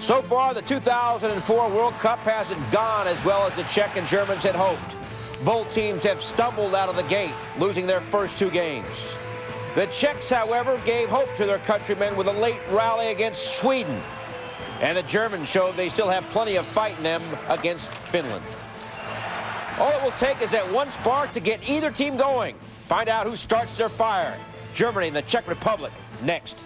So far, the 2004 World Cup hasn't gone as well as the Czech and Germans had hoped. Both teams have stumbled out of the gate, losing their first two games. The Czechs, however, gave hope to their countrymen with a late rally against Sweden. And the Germans showed they still have plenty of fight in them against Finland. All it will take is that one spark to get either team going. Find out who starts their fire. Germany and the Czech Republic next.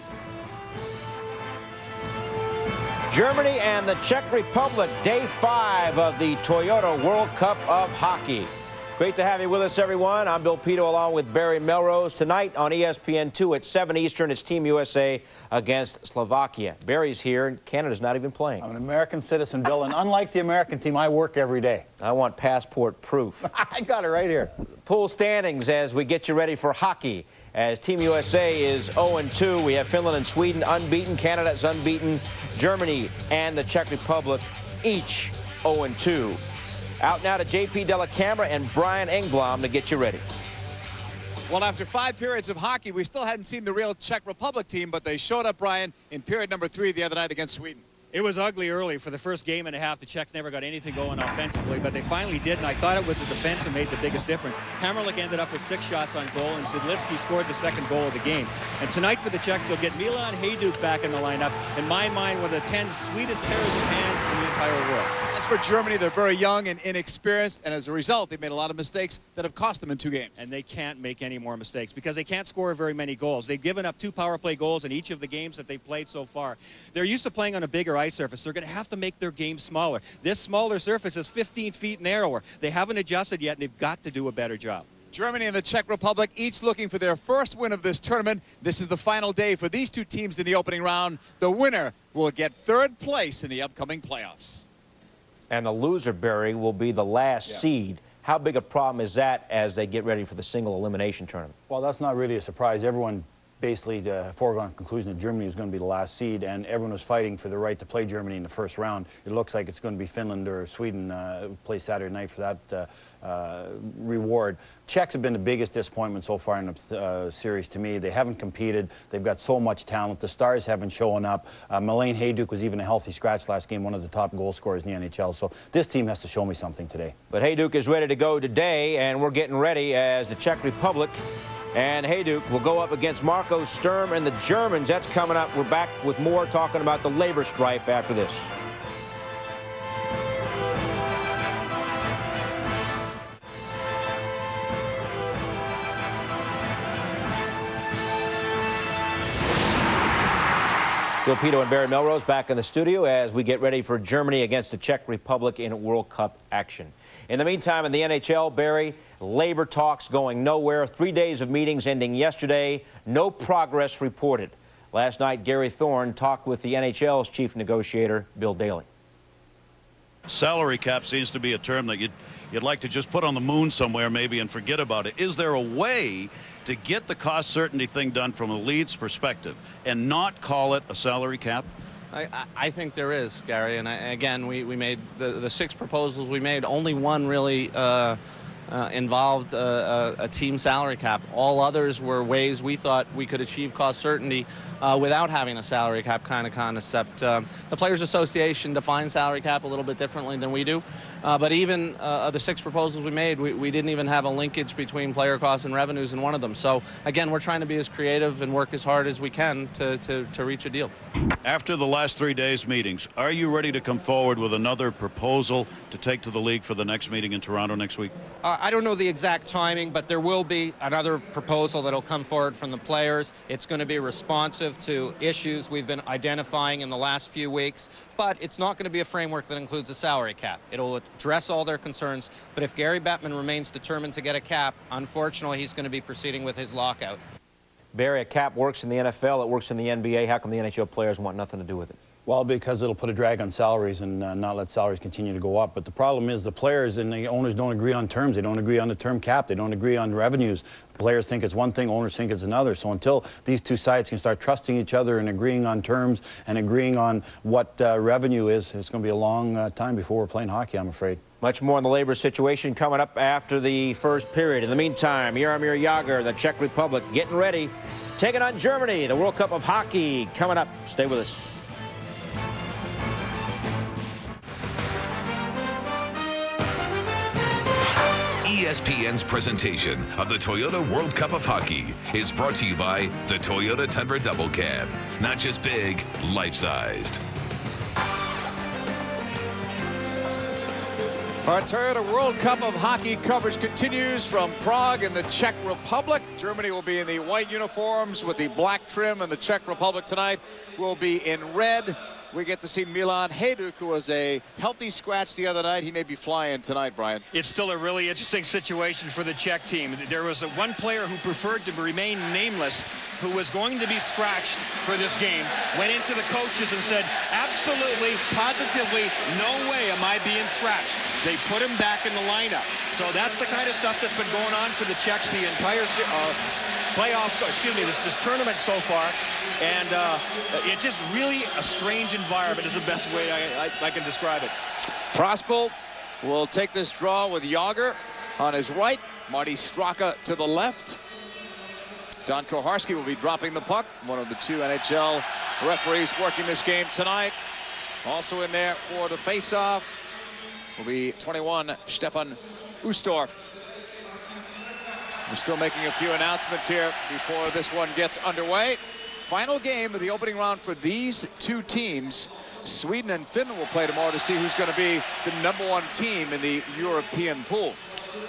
Germany and the Czech Republic, day 5 of the Toyota World Cup of Hockey. Great to have you with us, everyone. I'm Bill Pidto along with Barry Melrose. Tonight on ESPN2 at 7 Eastern, it's Team USA against Slovakia. Barry's here, and Canada's not even playing. I'm an American citizen, Bill, and unlike the American team, I work every day. I want passport proof. I got it right here. Pool standings as we get you ready for hockey. As Team USA is 0-2, we have Finland and Sweden unbeaten. Canada is unbeaten. Germany and the Czech Republic each 0-2. Out now to J.P. Delacamera and Brian Engblom to get you ready. Well, after 5 periods of hockey, we still hadn't seen the real Czech Republic team, but they showed up, Brian, in period number 3 the other night against Sweden. It was ugly early. For the first game and a half, the Czechs never got anything going offensively, but they finally did, and I thought it was the defense that made the biggest difference. Hamrlik ended up with 6 shots on goal, and Zidlitsky scored the second goal of the game. And tonight for the Czechs, they'll get Milan Hejduk back in the lineup. In my mind, one of the 10 sweetest pairs of hands in the entire world. As for Germany, they're very young and inexperienced, and as a result, they've made a lot of mistakes that have cost them in 2 games. And they can't make any more mistakes because they can't score very many goals. They've given up 2 power play goals in each of the games that they've played so far. They're used to playing on a bigger ice surface. They're going to have to make their game smaller. This smaller surface is 15 feet narrower. They haven't adjusted yet, and they've got to do a better job. Germany and the Czech Republic each looking for their first win of this tournament. This is the final day for these 2 teams in the opening round. The winner will get 3rd place in the upcoming playoffs. And the loser, Barry, will be the last seed. How big a problem is that as they get ready for the single elimination tournament? Well, that's not really a surprise. Everyone basically the foregone conclusion that Germany was going to be the last seed, and everyone was fighting for the right to play Germany in the first round. It looks like it's going to be Finland or Sweden play Saturday night for that reward. Czechs have been the biggest disappointment so far in the series to me. They haven't competed. They've got so much talent. The stars haven't shown up. Milan Hejduk was even a healthy scratch last game, one of the top goal scorers in the NHL. So this team has to show me something today. But Hejduk is ready to go today, and we're getting ready as the Czech Republic. And Hejduk will go up against Marco Sturm and the Germans. That's coming up. We're back with more talking about the labor strife after this. Bill Pidto and Barry Melrose back in the studio as we get ready for Germany against the Czech Republic in World Cup action. In the meantime, in the NHL, Barry, labor talks going nowhere. 3 days of meetings ending yesterday. No progress reported. Last night, Gary Thorne talked with the NHL's chief negotiator, Bill Daly. Salary cap seems to be a term that you'd like to just put on the moon somewhere maybe and forget about it. Is there a way to get the cost certainty thing done from a league's perspective and not call it a salary cap? I think there is, Gary, and again, we made the 6 proposals we made. Only one really involved a team salary cap. All others were ways we thought we could achieve cost certainty without having a salary cap kind of concept. The Players Association defines salary cap a little bit differently than we do, but even the 6 proposals we made, we didn't even have a linkage between player costs and revenues in one of them. So again, we're trying to be as creative and work as hard as we can to reach a deal. After the last 3 days meetings, are you ready to come forward with another proposal to take to the league for the next meeting in Toronto next week? I don't know the exact timing, but there will be another proposal that will come forward from the players. It's going to be responsive to issues we've been identifying in the last few weeks, but it's not going to be a framework that includes a salary cap. It'll address all their concerns, but if Gary Bettman remains determined to get a cap, unfortunately, he's going to be proceeding with his lockout. Barry, a cap works in the NFL, it works in the NBA. How come the NHL players want nothing to do with it? Well, because it'll put a drag on salaries and not let salaries continue to go up. But the problem is the players and the owners don't agree on terms. They don't agree on the term cap. They don't agree on revenues. Players think it's one thing, owners think it's another. So until these two sides can start trusting each other and agreeing on terms and agreeing on what revenue is, it's going to be a long time before we're playing hockey, I'm afraid. Much more on the labor situation coming up after the first period. In the meantime, Jaromir Jagr, the Czech Republic, getting ready, taking on Germany, the World Cup of Hockey coming up. Stay with us. ESPN's presentation of the Toyota World Cup of Hockey is brought to you by the Toyota Tundra Double Cab. Not just big, life-sized. Our Toyota World Cup of Hockey coverage continues from Prague in the Czech Republic. Germany will be in the white uniforms with the black trim, and the Czech Republic tonight will be in red. We get to see Milan Hajduk, who was a healthy scratch the other night. He may be flying tonight, Brian. It's still a really interesting situation for the Czech team. There was one player who preferred to remain nameless, who was going to be scratched for this game, went into the coaches and said, absolutely, positively, no way am I being scratched. They put him back in the lineup. So that's the kind of stuff that's been going on for the Czechs the entire playoffs, excuse me, this tournament so far. And it's just really a strange environment is the best way I can describe it. Prospal will take this draw with Jagr on his right, Marty Straka to the left. Don Koharski will be dropping the puck, one of the two NHL referees working this game tonight. Also in there for the faceoff will be 21, Stefan Ustorf. We're still making a few announcements here before this one gets underway. Final game of the opening round for these two teams. Sweden and Finland will play tomorrow to see who's going to be the #1 team in the European pool.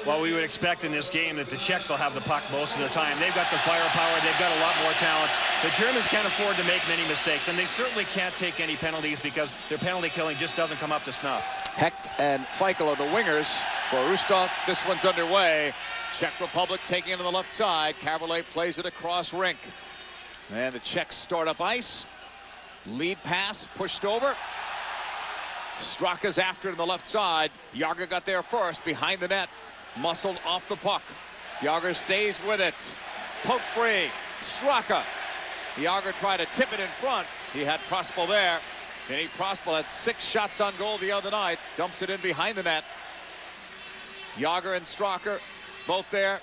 Well, we would expect in this game that the Czechs will have the puck most of the time. They've got the firepower. They've got a lot more talent. The Germans can't afford to make many mistakes, and they certainly can't take any penalties because their penalty killing just doesn't come up to snuff. Hecht and Feichel are the wingers for Rustov. This one's underway. Czech Republic taking it to the left side. Caberlet plays it across rink. And the Czechs start up ice. Lead pass pushed over. Straka's after it on the left side. Jagr got there first, behind the net. Muscled off the puck. Jagr stays with it. Poke free. Straka. Jagr tried to tip it in front. He had Prospal there. Vinny Prospal had 6 shots on goal the other night. Dumps it in behind the net. Jagr and Straka both there.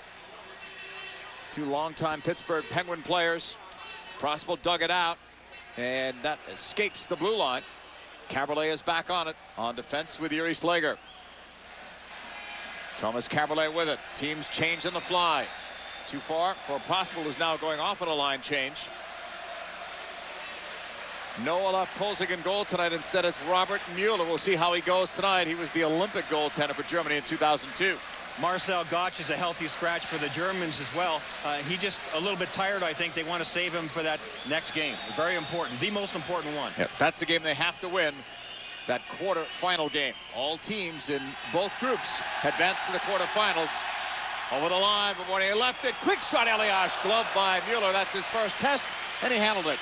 Two longtime Pittsburgh Penguin players. Prospal dug it out, and that escapes the blue line. Caberlet is back on it, on defense with Yuri Slager. Thomas Caberlet with it. Teams change on the fly. Too far for Prospal, who's now going off on a line change. No Olaf Kolzig in goal tonight. Instead, it's Robert Muller. We'll see how he goes tonight. He was the Olympic goaltender for Germany in 2002. Marcel Gottsch is a healthy scratch for the Germans as well. He just a little bit tired, I think. They want to save him for that next game. Very important, the most important one. Yep, that's the game they have to win, that quarter-final game. All teams in both groups advance to the quarterfinals. Over the line, but when he left it, quick shot, Elias, gloved by Muller. That's his first test, and he handled it.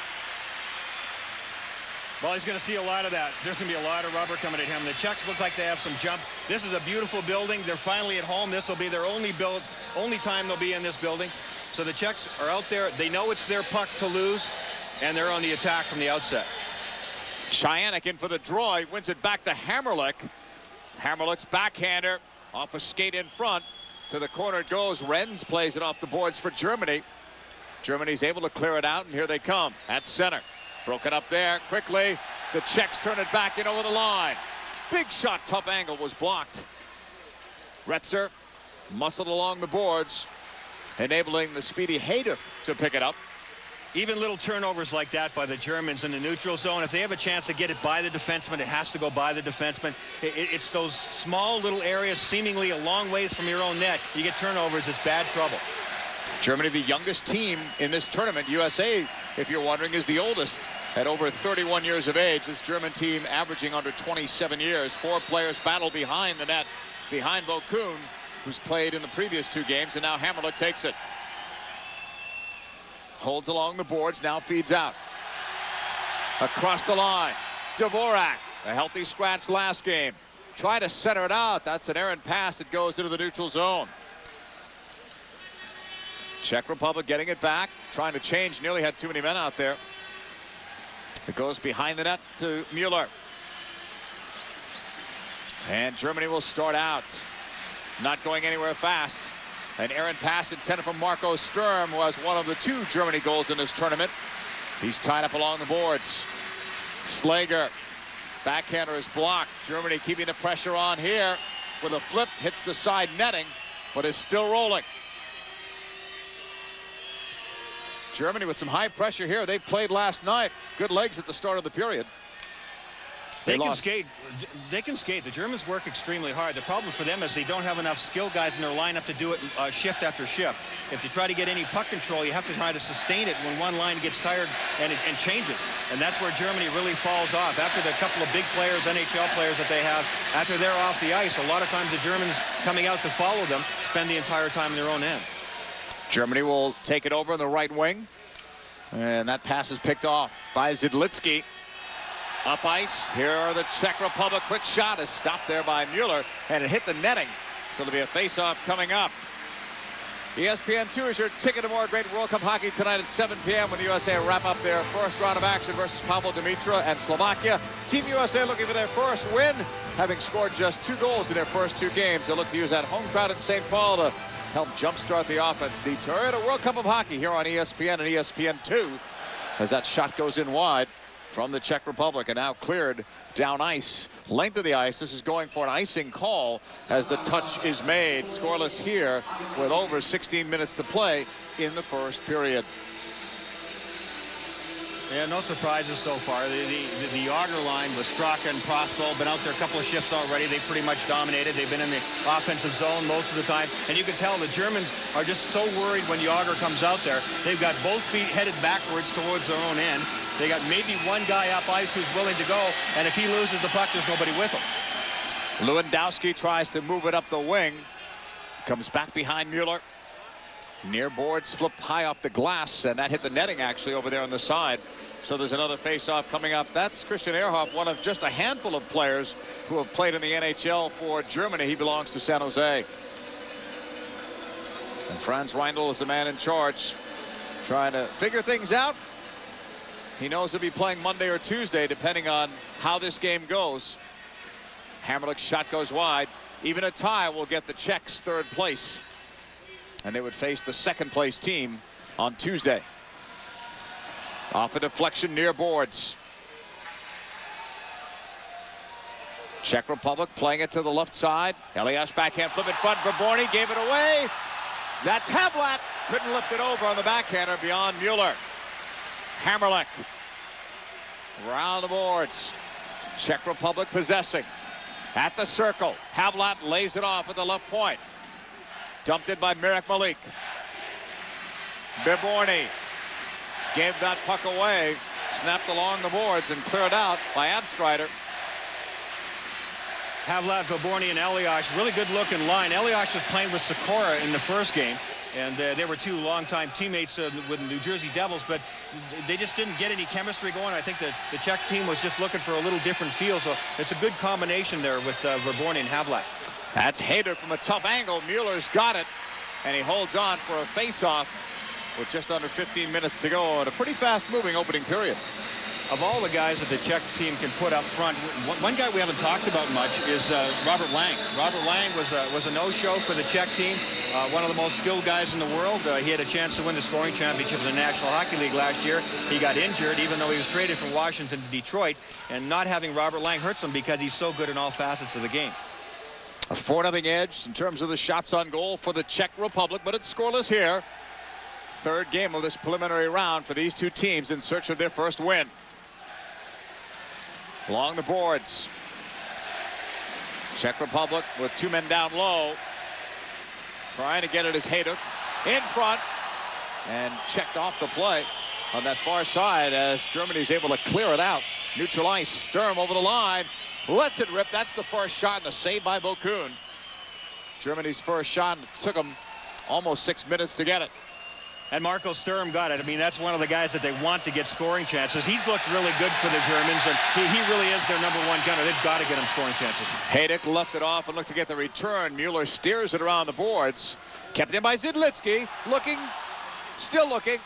Well, he's going to see a lot of that. There's going to be a lot of rubber coming at him. The Czechs look like they have some jump. This is a beautiful building. They're finally at home. This will be their only time they'll be in this building. So the Czechs are out there. They know it's their puck to lose, and they're on the attack from the outset. Chyanek in for the draw. He wins it back to Hammerlick. Hammerlick's backhander off a skate in front. To the corner it goes. Renz plays it off the boards for Germany. Germany's able to clear it out, and here they come at center. Broken up there quickly. The Czechs turn it back in over the line. Big shot, tough angle, was blocked. Retzer muscled along the boards, enabling the speedy Hajduk to pick it up. Even little turnovers like that by the Germans in the neutral zone, if they have a chance to get it by the defenseman, it has to go by the defenseman. It's those small little areas seemingly a long ways from your own net. You get turnovers, it's bad trouble. Germany, the youngest team in this tournament. USA, if you're wondering, is the oldest at over 31 years of age. This German team averaging under 27 years. 4 players battle behind the net, behind Vokoun, who's played in the previous 2 games, and now Hammerlick takes it. Holds along the boards, now feeds out. Across the line, Dvorak, a healthy scratch last game. Try to center it out. That's an errant pass that goes into the neutral zone. Czech Republic getting it back, trying to change, nearly had too many men out there. It goes behind the net to Muller. And Germany will start out, not going anywhere fast. An errant pass intended from Marco Sturm, who has one of the 2 Germany goals in this tournament. He's tied up along the boards. Slager, backhander is blocked. Germany keeping the pressure on here with a flip, hits the side netting. but is still rolling. Germany with some high pressure here. They played last night. Good legs at the start of the period. They can skate. They can skate. The Germans work extremely hard. The problem for them is they don't have enough skill guys in their lineup to do it shift after shift. If you try to get any puck control, you have to try to sustain it when one line gets tired and changes. And that's where Germany really falls off. After the couple of big players, NHL players that they have, after they're off the ice, a lot of times the Germans coming out to follow them spend the entire time in their own end. Germany will take it over in the right wing. And that pass is picked off by Zidlitsky. Up ice, here are the Czech Republic. Quick shot is stopped there by Muller, and it hit the netting. So there'll be a face-off coming up. ESPN2 is your ticket to more great World Cup hockey tonight at 7 p.m. when the USA wrap up their first round of action versus Pavlo Dimitra and Slovakia. Team USA looking for their first win, having scored just 2 goals in their first 2 games. They'll look to use that home crowd in St. Paul to help jumpstart the offense. The Toyota World Cup of Hockey here on ESPN and ESPN2 as that shot goes in wide from the Czech Republic, and now cleared down ice, length of the ice. This is going for an icing call as the touch is made. Scoreless here with over 16 minutes to play in the first period. Yeah, no surprises so far. The Jagr line with Straka and Prospal been out there a couple of shifts already. They pretty much dominated. They've been in the offensive zone most of the time. And you can tell the Germans are just so worried when Jagr comes out there. They've got both feet headed backwards towards their own end. They got maybe one guy up ice who's willing to go. And if he loses the puck, there's nobody with him. Lewandowski tries to move it up the wing. Comes back behind Muller. Near boards flip high off the glass, and that hit the netting actually over there on the side. So there's another face-off coming up. That's Christian Ehrhoff, one of just a handful of players who have played in the NHL for Germany. He belongs to San Jose. And Franz Reindl is the man in charge, trying to figure things out. He knows he'll be playing Monday or Tuesday, depending on how this game goes. Hamrlik's shot goes wide. Even a tie will get the Czechs third place. And they would face the second place team on Tuesday. Off a deflection near boards. Czech Republic playing it to the left side. Elias backhand flip in front. Verborny gave it away. That's Havlat. Couldn't lift it over on the backhander beyond Muller. Hamrlik. Around the boards. Czech Republic possessing. At the circle. Havlat lays it off at the left point. Dumped it by Mirek Malik. Verborny gave that puck away. Snapped along the boards and cleared out by Abstrider. Havlat, Verborny, and Elias, really good looking line. Elias was playing with Sikora in the first game, and they were 2 longtime teammates with the New Jersey Devils, but they just didn't get any chemistry going. I think that the Czech team was just looking for a little different feel, so it's a good combination there with Verborny and Havlat. That's Hecht from a tough angle. Mueller's got it, and he holds on for a face-off with just under 15 minutes to go in a pretty fast-moving opening period. Of all the guys that the Czech team can put up front, one guy we haven't talked about much is Robert Lang. Robert Lang was a no-show for the Czech team, one of the most skilled guys in the world. He had a chance to win the scoring championship in the National Hockey League last year. He got injured, even though he was traded from Washington to Detroit, and not having Robert Lang hurts him because he's so good in all facets of the game. A 4-0 edge in terms of the shots on goal for the Czech Republic, but it's scoreless here. Third game of this preliminary round for these two teams in search of their first win. Along the boards. Czech Republic with 2 men down low. Trying to get it as Hecht in front. And checked off the play on that far side as Germany's able to clear it out. Neutral ice. Sturm over the line. Lets it rip. That's the first shot and a save by Vokoun. Germany's first shot. It took them almost 6 minutes to get it. And Marco Sturm got it. I mean, that's one of the guys that they want to get scoring chances. He's looked really good for the Germans, and he really is their #1 gunner. They've got to get him scoring chances. Hecht left it off and looked to get the return. Mueller steers it around the boards. Kept in by Zidlitsky. Looking, still looking.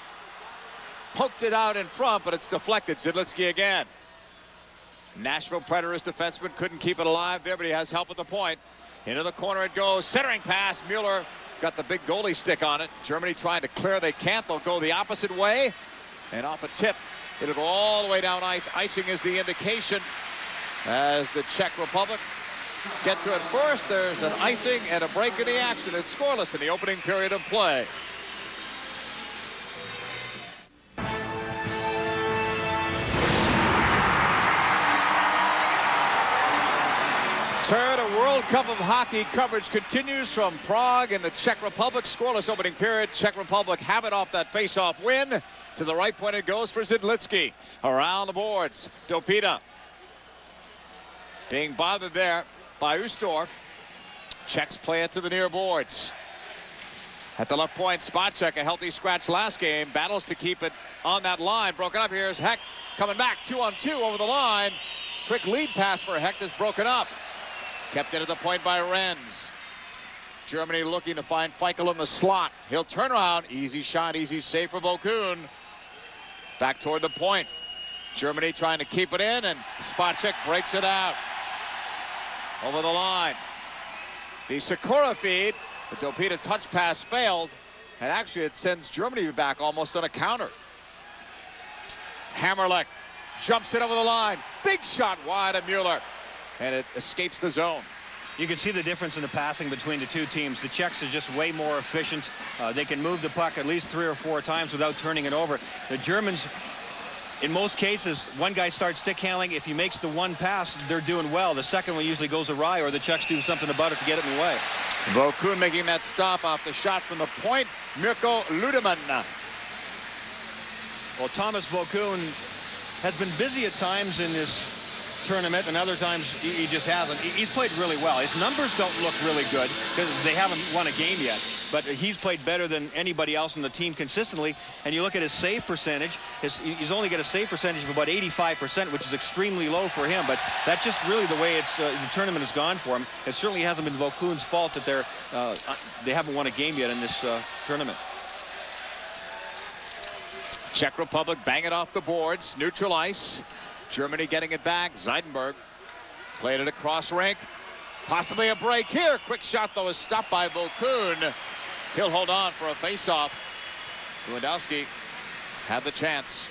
Poked it out in front, but it's deflected. Zidlitsky again. Nashville Predators defenseman couldn't keep it alive there, but he has help at the point. Into the corner it goes. Centering pass. Mueller got the big goalie stick on it. Germany trying to clear. They can't. They'll go the opposite way. And off a tip, it'll go all the way down ice. Icing is the indication as the Czech Republic get to it first. There's an icing and a break in the action. It's scoreless in the opening period of play. Toyota World Cup of Hockey coverage continues from Prague in the Czech Republic. Scoreless opening period. Czech Republic have it off that face-off win. To the right point it goes for Zidlitsky. Around the boards, Dopita being bothered there by Ustorf. Czechs play it to the near boards. At the left point, Spacek, a healthy scratch last game, battles to keep it on that line. Broken up. Here's Hecht coming back 2-on-2 over the line. Quick lead pass for Hecht is broken up. Kept in at the point by Renz. Germany looking to find Feichel in the slot. He'll turn around. Easy shot, easy save for Vokoun. Back toward the point. Germany trying to keep it in, and Spacek breaks it out. Over the line. The Sakura feed. The Dopita touch pass failed. And actually it sends Germany back almost on a counter. Hammerleck jumps it over the line. Big shot wide of Muller. And it escapes the zone. You can see the difference in the passing between the two teams. The Czechs are just way more efficient. They can move the puck at least 3 or 4 times without turning it over. The Germans, in most cases, one guy starts stick handling. If he makes the one pass, they're doing well. The second one usually goes awry, or the Czechs do something about it to get it in the way. Vokoun making that stop off the shot from the point. Mirko Ludeman. Well, Tomas Vokoun has been busy at times in this tournament, and other times he just hasn't. He's played really well. His numbers don't look really good because they haven't won a game yet, but he's played better than anybody else on the team consistently. And you look at his save percentage, he's only got a save percentage of about 85%, which is extremely low for him, but that's just really the way the tournament has gone for him. It certainly hasn't been Vokoun's fault that they haven't won a game yet in this tournament. Czech Republic bang it off the boards, neutral ice. Germany getting it back. Zeidenberg played it across rink. Possibly a break here. Quick shot, though, is stopped by Vokoun. He'll hold on for a face-off. Lewandowski had the chance.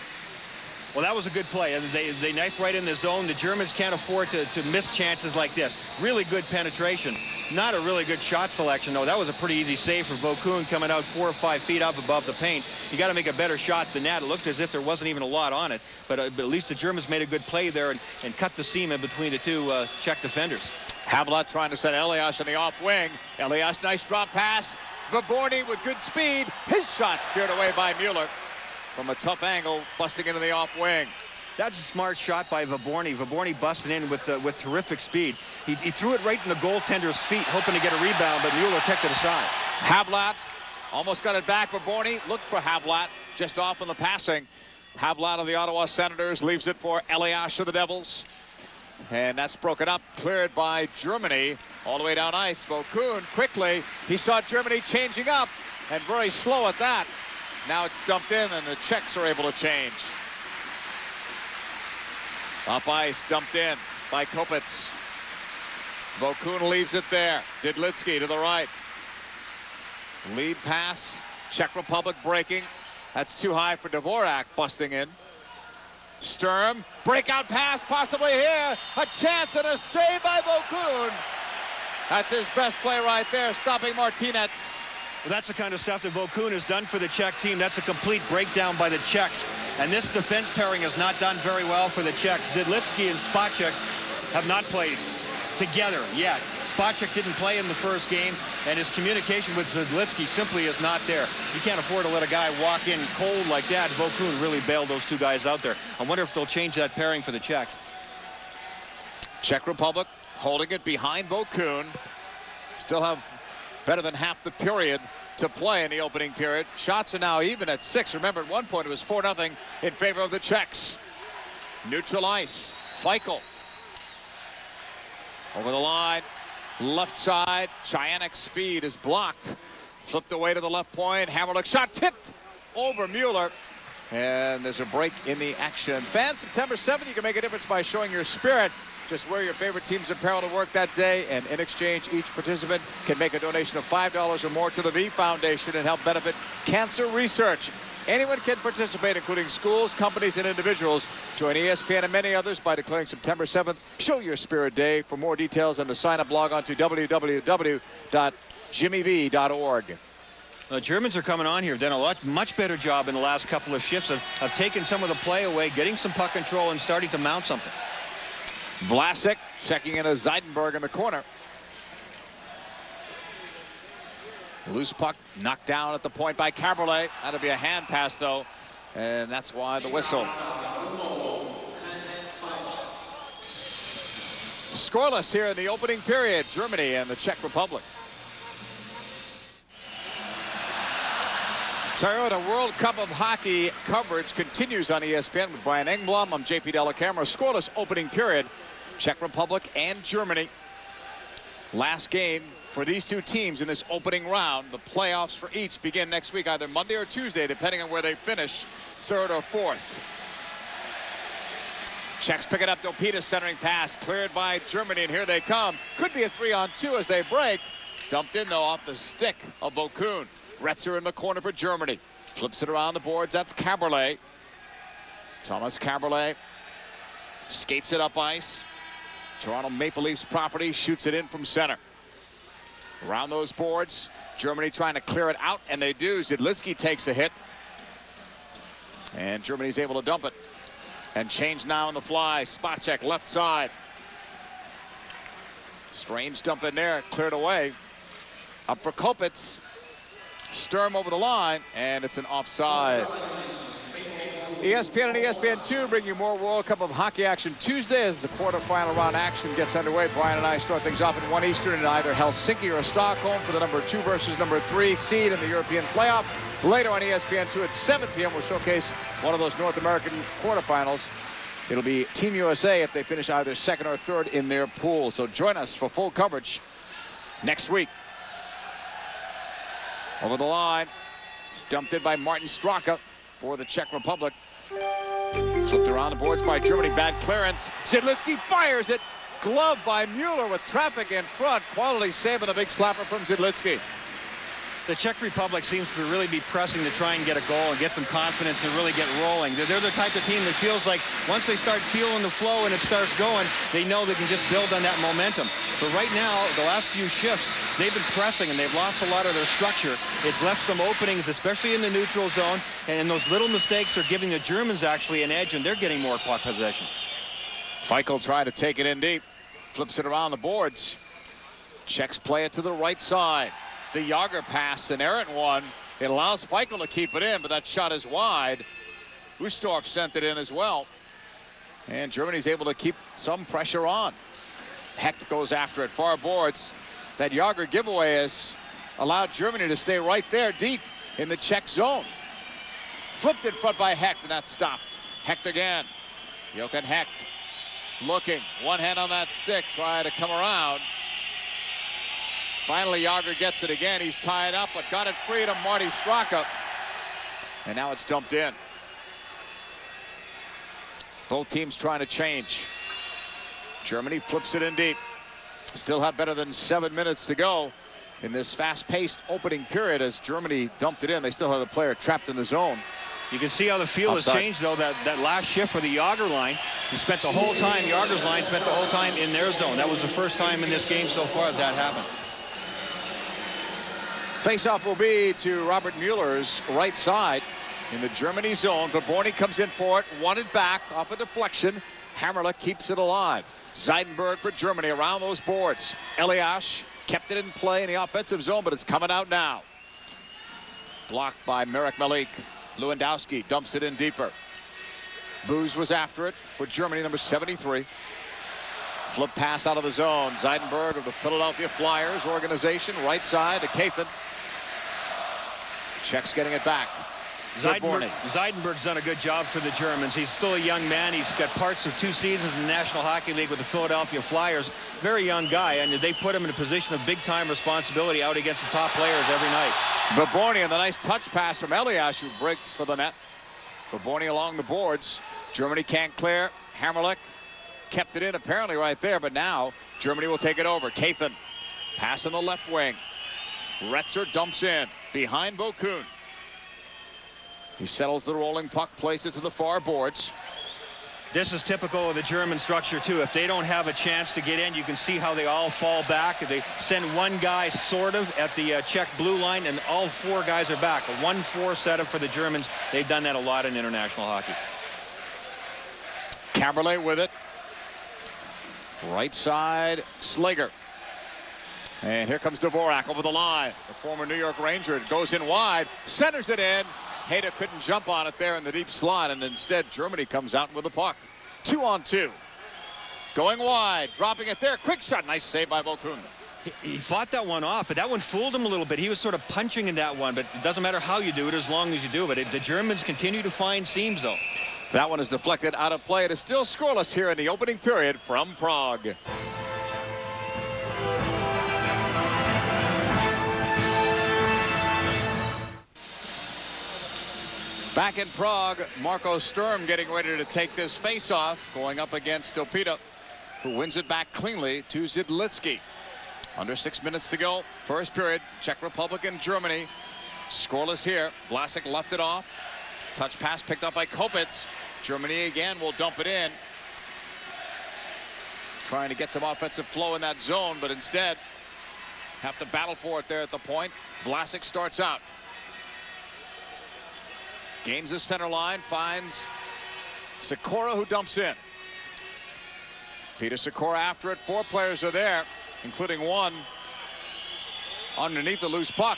Well, that was a good play. They knifed right in the zone. The Germans can't afford to miss chances like this. Really good penetration. Not a really good shot selection, though. That was a pretty easy save for Vokoun coming out 4 or 5 feet up above the paint. You got to make a better shot than that. It looked as if there wasn't even a lot on it, but at least the Germans made a good play there and cut the seam in between the two Czech defenders. Havlat trying to set Elias on the off wing. Elias, nice drop pass. Vaborny with good speed. His shot steered away by Muller from a tough angle, busting into the off wing. That's a smart shot by Vaborny. Vaborny busted in with terrific speed. He threw it right in the goaltender's feet, hoping to get a rebound, but Muller kicked it aside. Havlat almost got it back. Vaborny looked for Havlat, just off on the passing. Havlat of the Ottawa Senators leaves it for Elias of the Devils. And that's broken up, cleared by Germany. All the way down ice. Vokoun quickly. He saw Germany changing up, and very slow at that. Now it's dumped in, and the Czechs are able to change. Up ice, dumped in by Kopitz. Vokoun leaves it there. Zidlitsky to the right. Lead pass. Czech Republic breaking. That's too high for Dvorak, busting in. Sturm, breakout pass possibly here. A chance and a save by Vokoun. That's his best play right there, stopping Martinez. Well, that's the kind of stuff that Vokoun has done for the Czech team. That's a complete breakdown by the Czechs. And this defense pairing has not done very well for the Czechs. Zidlitsky and Spacek have not played together yet. Spacek didn't play in the first game, and his communication with Zidlitsky simply is not there. You can't afford to let a guy walk in cold like that. Vokoun really bailed those two guys out there. I wonder if they'll change that pairing for the Czechs. Czech Republic holding it behind Vokoun. Still have better than half the period to play in the opening period. Shots are now even at 6. Remember, at one point it was 4-0 in favor of the Czechs. Neutral ice. Feichel over the line. Left side. Chayanek's feed is blocked. Flipped away to the left point. Hammerleck shot tipped over Muller. And there's a break in the action. Fans, September 7th, you can make a difference by showing your spirit. Just wear your favorite team's apparel to work that day, and in exchange, each participant can make a donation of $5 or more to the V Foundation and help benefit cancer research. Anyone can participate, including schools, companies, and individuals. Join ESPN and many others by declaring September 7th Show Your Spirit Day. For more details and to sign up, log on to www.jimmyv.org. The Germans are coming on here. Done a much better job in the last couple of shifts of taking some of the play away, getting some puck control, and starting to mount something. Vlasic checking into Zeidenberg in the corner. Loose puck knocked down at the point by Caberlet. That'll be a hand pass, though, and that's why the whistle. Scoreless here in the opening period. Germany and the Czech Republic. Toyota World Cup of Hockey coverage continues on ESPN with Brian Engblom. I'm JP Delacamera. Scoreless opening period. Czech Republic and Germany. Last game for these two teams in this opening round. The playoffs for each begin next week, either Monday or Tuesday, depending on where they finish, third or fourth. Czechs pick it up. Dopita centering pass cleared by Germany, and here they come. Could be a 3-on-2 as they break. Dumped in, though, off the stick of Vokoun. Retzer in the corner for Germany. Flips it around the boards. That's Caberlet. Thomas Caberlet skates it up ice. Toronto Maple Leafs property, shoots it in from center. Around those boards, Germany trying to clear it out, and they do. Zidlitsky takes a hit. And Germany's able to dump it. And change now on the fly. Spot check left side. Strange dump in there, cleared away. Up for Kopitz. Sturm over the line, and it's an offside. ESPN and ESPN2 bring you more World Cup of Hockey action Tuesday as the quarterfinal round action gets underway. Brian and I start things off at 1 Eastern in either Helsinki or Stockholm for the number 2 versus number 3 seed in the European playoff. Later on ESPN2 at 7 p.m. we'll showcase one of those North American quarterfinals. It'll be Team USA if they finish either second or third in their pool. So join us for full coverage next week. Over the line, it's dumped in by Martin Straka for the Czech Republic. Flipped around the boards by Germany, bad clearance. Zidlitsky fires it. Glove by Muller with traffic in front. Quality save and a big slapper from Zidlitsky. The Czech Republic seems to really be pressing to try and get a goal and get some confidence and really get rolling. They're the type of team that feels like once they start feeling the flow and it starts going, they know they can just build on that momentum. But right now, the last few shifts, they've been pressing and they've lost a lot of their structure. It's left some openings, especially in the neutral zone, and those little mistakes are giving the Germans actually an edge, and they're getting more puck possession. Feichel trying to take it in deep. Flips it around the boards. Czechs play it to the right side. The Jagr pass, an errant one. It allows Feichel to keep it in, but that shot is wide. Ustorf sent it in as well. And Germany's able to keep some pressure on. Hecht goes after it, far boards. That Jagr giveaway has allowed Germany to stay right there deep in the Czech zone. Flipped in front by Hecht, and that's stopped. Hecht again. Jochen Hecht looking. One hand on that stick, trying to come around. Finally, Jagr gets it again. He's tied up, but got it free to Marty Straka. And now it's dumped in. Both teams trying to change. Germany flips it in deep. Still have better than 7 minutes to go in this fast-paced opening period as Germany dumped it in. They still had a player trapped in the zone. You can see how the feel has changed, though. That last shift for the Jagr line, you spent the whole time, Jagr's line spent the whole time in their zone. That was the first time in this game so far that happened. Face-off will be to Robert Muller's right side in the Germany zone. Gaborny comes in for it, wanted back off a deflection. Hammerle keeps it alive. Zeidenberg for Germany around those boards. Elias kept it in play in the offensive zone, but it's coming out now. Blocked by Marek Malik. Lewandowski dumps it in deeper. Booz was after it for Germany, number 73. Flip pass out of the zone. Zeidenberg of the Philadelphia Flyers organization, right side to Kathan. Czechs getting it back. Zeidenberg's done a good job for the Germans. He's still a young man. He's got parts of 2 seasons in the National Hockey League with the Philadelphia Flyers. Very young guy, and they put him in a position of big-time responsibility out against the top players every night. Gaborny and the nice touch pass from Elias, who breaks for the net. Gaborny along the boards. Germany can't clear. Hammerle kept it in apparently right there, but now Germany will take it over. Kathan, pass in the left wing. Retzer dumps in behind Vokoun. He settles the rolling puck, plays it to the far boards. This is typical of the German structure, too. If they don't have a chance to get in, you can see how they all fall back. They send one guy sort of at the Czech blue line, and all 4 guys are back. A 1-4 setup for the Germans. They've done that a lot in international hockey. Caberlet with it. Right side, Slager. And here comes Dvorak over the line. The former New York Ranger. It goes in wide, centers it in. Hecht couldn't jump on it there in the deep slot, and instead Germany comes out with the puck. 2-on-2. Going wide, dropping it there. Quick shot. Nice save by Vokoun. He fought that one off, but that one fooled him a little bit. He was sort of punching in that one, but it doesn't matter how you do it as long as you do it. But the Germans continue to find seams, though. That one is deflected out of play. It is still scoreless here in the opening period from Prague. Back in Prague, Marco Sturm getting ready to take this face-off, going up against Pidto, who wins it back cleanly to Zidlitsky. Under 6 minutes to go. First period, Czech Republic and Germany. Scoreless here. Vlasic left it off. Touch pass picked up by Kopitz. Germany again will dump it in. Trying to get some offensive flow in that zone, but instead have to battle for it there at the point. Vlasic starts out. Gains the center line, finds Sikora, who dumps in. Peter Sikora after it. 4 players are there, including one underneath the loose puck.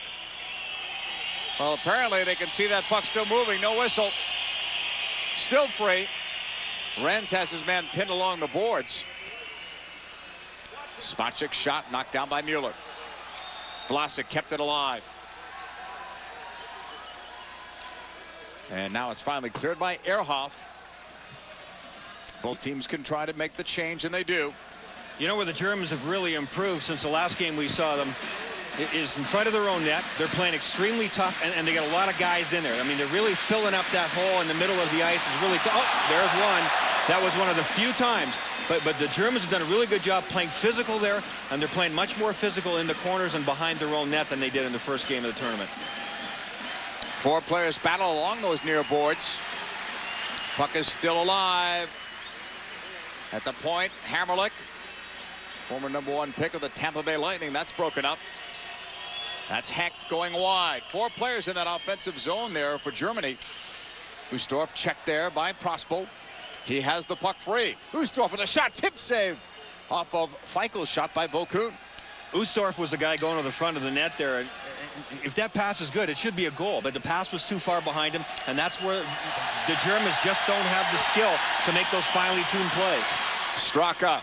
Well, apparently they can see that puck still moving. No whistle. Still free. Renz has his man pinned along the boards. Spacek's shot knocked down by Muller. Vlasic kept it alive. And now it's finally cleared by Ehrhoff. Both teams can try to make the change, and they do. You know where the Germans have really improved since the last game we saw them is in front of their own net. They're playing extremely tough, and they got a lot of guys in there. I mean, they're really filling up that hole in the middle of the ice. It's really tough. Oh, there's one. That was one of the few times. But the Germans have done a really good job playing physical there, and they're playing much more physical in the corners and behind their own net than they did in the first game of the tournament. 4 players battle along those near boards. Puck is still alive. At the point, Hammerlick, former #1 pick of the Tampa Bay Lightning. That's broken up. That's Hecht going wide. 4 players in that offensive zone there for Germany. Ustorf checked there by Prospal. He has the puck free. Ustorf with a shot, tip save off of Feichel's shot by Vokoun. Ustorf was the guy going to the front of the net there. And if that pass is good, it should be a goal, but the pass was too far behind him, and that's where the Germans just don't have the skill to make those finely tuned plays. Straka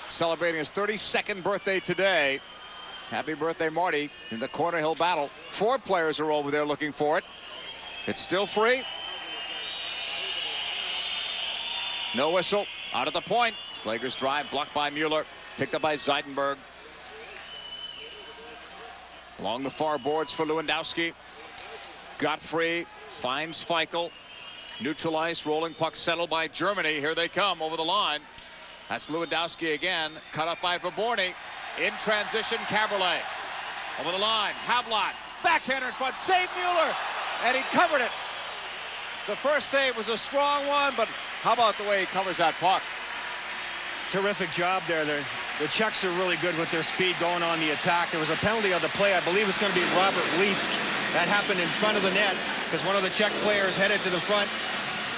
celebrating his 32nd birthday today. Happy birthday, Marty, in the corner hill battle. 4 players are over there looking for it. It's still free. No whistle. Out at the point. Slager's drive blocked by Muller. Picked up by Zeidenberg. Along the far boards for Lewandowski. Got free. Finds Feichel. Neutral ice. Rolling puck settled by Germany. Here they come over the line. That's Lewandowski again. Cut up by Vaborny. In transition, Caberlet. Over the line. Havlat. Backhander in front. Save Muller. And he covered it. The first save was a strong one, but how about the way he covers that puck? Terrific job there. The Czechs are really good with their speed going on the attack. There was a penalty on the play. I believe it's going to be Robert Leask. That happened in front of the net because one of the Czech players headed to the front,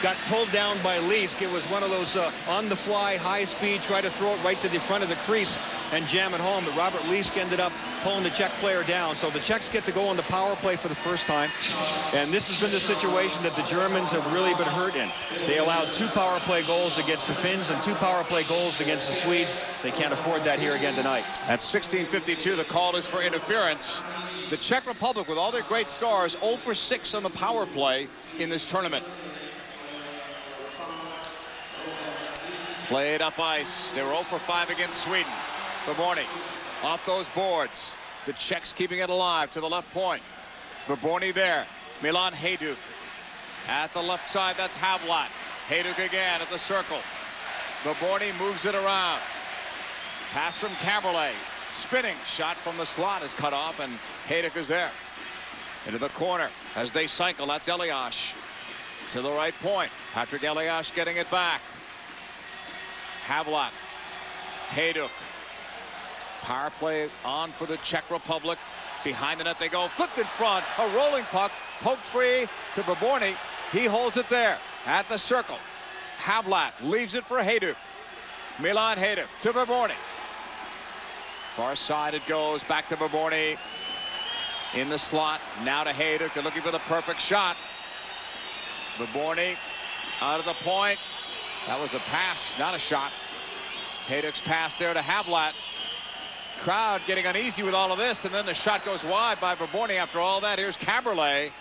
got pulled down by Leask. It was one of those on-the-fly, high-speed, try to throw it right to the front of the crease and jam it home. But Robert Leask ended up pulling the Czech player down. So the Czechs get to go on the power play for the first time. And this has been the situation that the Germans have really been hurt in. They allowed 2 power play goals against the Finns and 2 power play goals against the Swedes. They can't afford that here again tonight. At 16:52, the call is for interference. The Czech Republic, with all their great stars, 0 for 6 on the power play in this tournament. Played up ice. They were 0 for 5 against Sweden. Vaborny off those boards. The Czechs keeping it alive to the left point. Vaborny there. Milan Hejduk at the left side. That's Havlat. Hejduk again at the circle. Vaborny moves it around. Pass from Caberlet. Spinning shot from the slot is cut off, and Hejduk is there. Into the corner as they cycle. That's Elias. To the right point. Patrik Elias getting it back. Havlat. Hecht. Power play on for the Czech Republic. Behind the net they go. Flipped in front. A rolling puck. Poked free to Boborny. He holds it there at the circle. Havlat leaves it for Hecht. Milan Hecht to Boborny. Far side it goes. Back to Boborny. In the slot. Now to Hecht. They're looking for the perfect shot. Boborny out of the point. That was a pass, not a shot. Hecht's pass there to Havlat. Crowd getting uneasy with all of this, and then the shot goes wide by Boborny. After all that, here's Caberlet.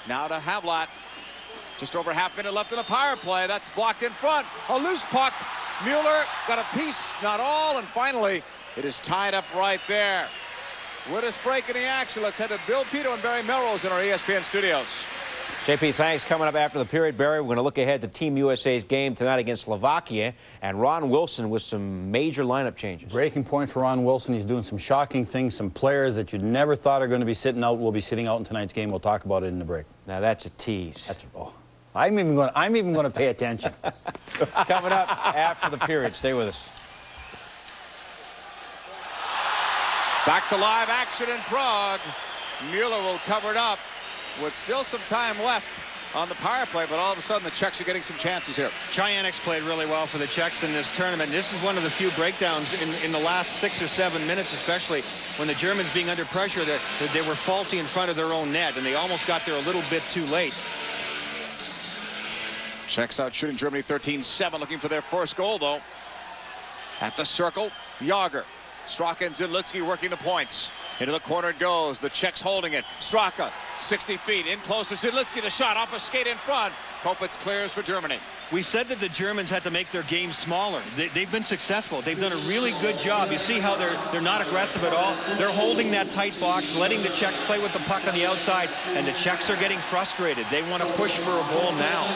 Now to Havlat. Just over half minute left in the power play. That's blocked in front. A loose puck. Muller got a piece, not all, and finally it is tied up right there. With us breaking the action, let's head to Bill Pidto and Barry Melrose in our ESPN studios. JP, thanks. Coming up after the period, Barry, we're going to look ahead to Team USA's game tonight against Slovakia, and Ron Wilson with some major lineup changes. Breaking point for Ron Wilson. He's doing some shocking things. Some players that you never thought are going to be sitting out will be sitting out in tonight's game. We'll talk about it in the break. Now that's a tease. That's I'm even going to pay attention. Coming up after the period. Stay with us. Back to live action in Prague. Muller will cover it up with still some time left on the power play, but all of a sudden the Czechs are getting some chances here. Chyanek's played really well for the Czechs in this tournament. This is one of the few breakdowns in the last 6 or 7 minutes, especially when the Germans being under pressure, that they were faulty in front of their own net, and they almost got there a little bit too late. Czechs out shooting Germany 13-7, looking for their first goal, though. At the circle, Jagr. Straka and Zidlitsky working the points. Into the corner it goes. The Czechs holding it. Straka, 60 feet, in close to Zidlitsky. The shot off a skate in front. Kopitz clears for Germany. We said that the Germans had to make their game smaller. They've been successful. They've done a really good job. You see how they're not aggressive at all. They're holding that tight box, letting the Czechs play with the puck on the outside, and the Czechs are getting frustrated. They want to push for a goal now.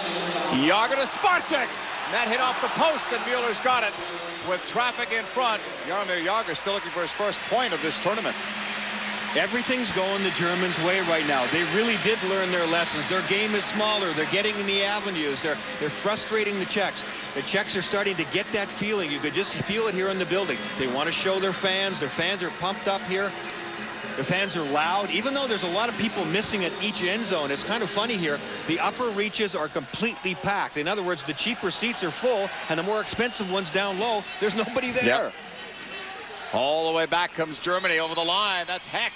Jagr to Spartak. That hit off the post, and Mueller's got it. With traffic in front, Jaromir Jagr still looking for his first point of this tournament. Everything's going the Germans' way right now. They really did learn their lessons. Their game is smaller. They're getting in the avenues. They're frustrating the Czechs. The Czechs are starting to get that feeling. You could just feel it here in the building. They want to show their fans. Their fans are pumped up here. The fans are loud. Even though there's a lot of people missing at each end zone, it's kind of funny here. The upper reaches are completely packed. In other words, the cheaper seats are full, and the more expensive ones down low, there's nobody there. Yep. All the way back comes Germany over the line. That's Hecht.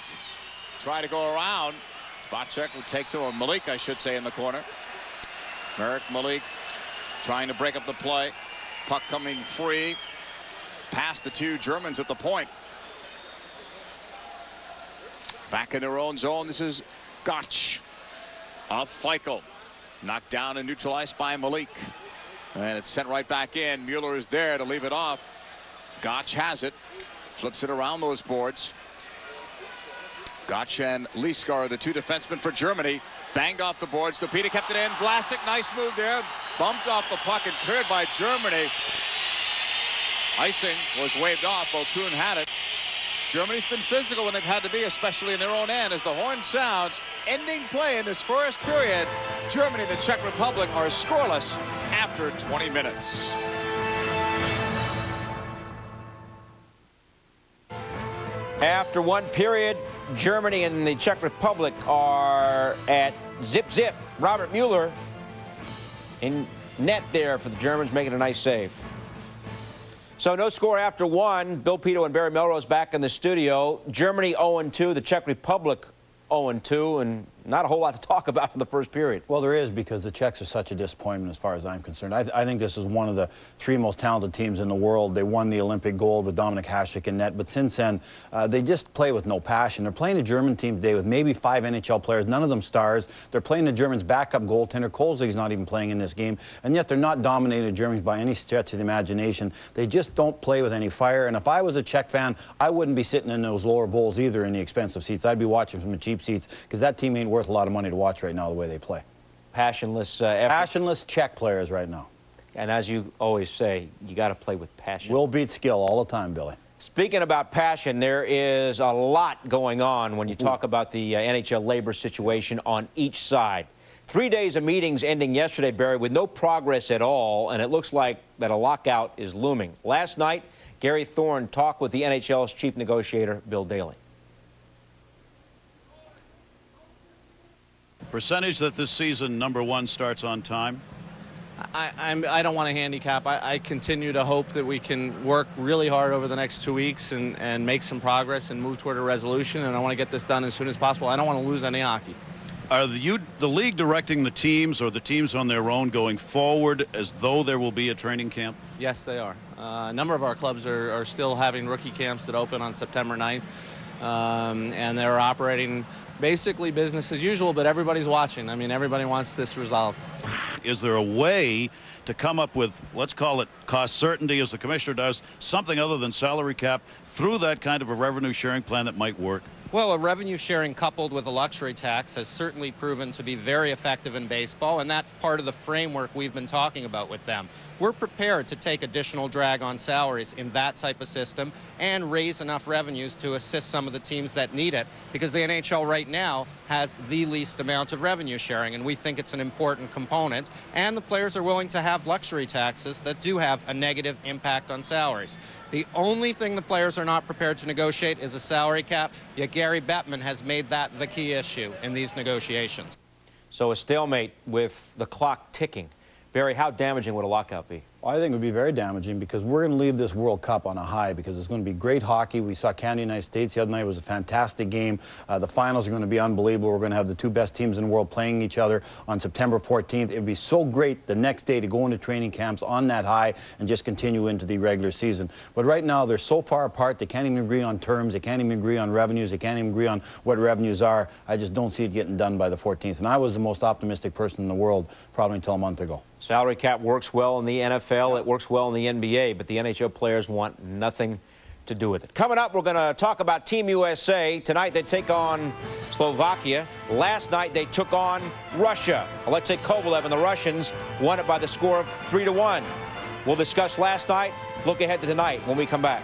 Try to go around. Spacek takes him, or Malik, I should say, in the corner. Malik trying to break up the play. Puck coming free. Past the two Germans at the point. Back in their own zone, this is Gotch of Feichel. Knocked down and neutralized by Malik. And it's sent right back in. Mueller is there to leave it off. Gotch has it. Flips it around those boards. Gotch and Liska are the two defensemen for Germany. Banged off the boards. Pidto kept it in. Vlasic, nice move there. Bumped off the puck and cleared by Germany. Icing was waved off. Vokoun had it. Germany's been physical when they've had to be, especially in their own end. As the horn sounds, ending play in this first period. Germany and the Czech Republic are scoreless after 20 minutes. After one period, Germany and the Czech Republic are at zip-zip. Robert Muller in net there for the Germans, making a nice save. So no score after one. Bill Pidto and Barry Melrose back in the studio. Germany 0-2, the Czech Republic 0-2, and not a whole lot to talk about from the first period. Well, there is, because the Czechs are such a disappointment as far as I'm concerned. I think this is one of the three most talented teams in the world. They won the Olympic gold with Dominik Hasek in net, but since then, they just play with no passion. They're playing a German team today with maybe 5 NHL players, none of them stars. They're playing the Germans' backup goaltender. Kolzig's not even playing in this game, and yet they're not dominating the Germans by any stretch of the imagination. They just don't play with any fire, and if I was a Czech fan, I wouldn't be sitting in those lower bowls either in the expensive seats. I'd be watching from the cheap seats, because that team ain't worth a lot of money to watch right now the way they play. Passionless passionless Czech players right now. And as you always say, you got to play with passion. Will beat skill all the time, Billy. Speaking about passion, there is a lot going on when you talk about the NHL labor situation on each side. 3 days of meetings ending yesterday, Barry, with no progress at all, and it looks like that a lockout is looming. Last night, Gary Thorne talked with the NHL's chief negotiator, Bill Daly. Percentage that this season, #1, starts on time? I don't want to handicap. I continue to hope that we can work really hard over the next 2 weeks and make some progress and move toward a resolution, and I want to get this done as soon as possible. I don't want to lose any hockey. Are the league directing the teams or the teams on their own going forward as though there will be a training camp? Yes, they are. A number of our clubs are still having rookie camps that open on September 9th, and they're operating basically business as usual, but everybody's watching. I mean, everybody wants this resolved. Is there a way to come up with, let's call it cost certainty, as the commissioner does, something other than salary cap through that kind of a revenue sharing plan that might work? Well, a revenue sharing coupled with a luxury tax has certainly proven to be very effective in baseball, and that's part of the framework we've been talking about with them. We're prepared to take additional drag on salaries in that type of system and raise enough revenues to assist some of the teams that need it, because the NHL right now has the least amount of revenue sharing, and we think it's an important component, and the players are willing to have luxury taxes that do have a negative impact on salaries. The only thing the players are not prepared to negotiate is a salary cap, yet Gary Bettman has made that the key issue in these negotiations. So a stalemate with the clock ticking. Barry, how damaging would a lockout be? Well, I think it would be very damaging because we're going to leave this World Cup on a high because it's going to be great hockey. We saw Canada, United States the other night. It was a fantastic game. The finals are going to be unbelievable. We're going to have the two best teams in the world playing each other on September 14th. It would be so great the next day to go into training camps on that high and just continue into the regular season. But right now, they're so far apart, they can't even agree on terms. They can't even agree on revenues. They can't even agree on what revenues are. I just don't see it getting done by the 14th. And I was the most optimistic person in the world probably until a month ago. Salary cap works well in the NFL. It works well in the NBA, but the NHL players want nothing to do with it. Coming up, we're going to talk about Team USA. Tonight, they take on Slovakia. Last night, they took on Russia. Alexei Kovalev and the Russians won it by the score of 3-1. We'll discuss last night, look ahead to tonight when we come back.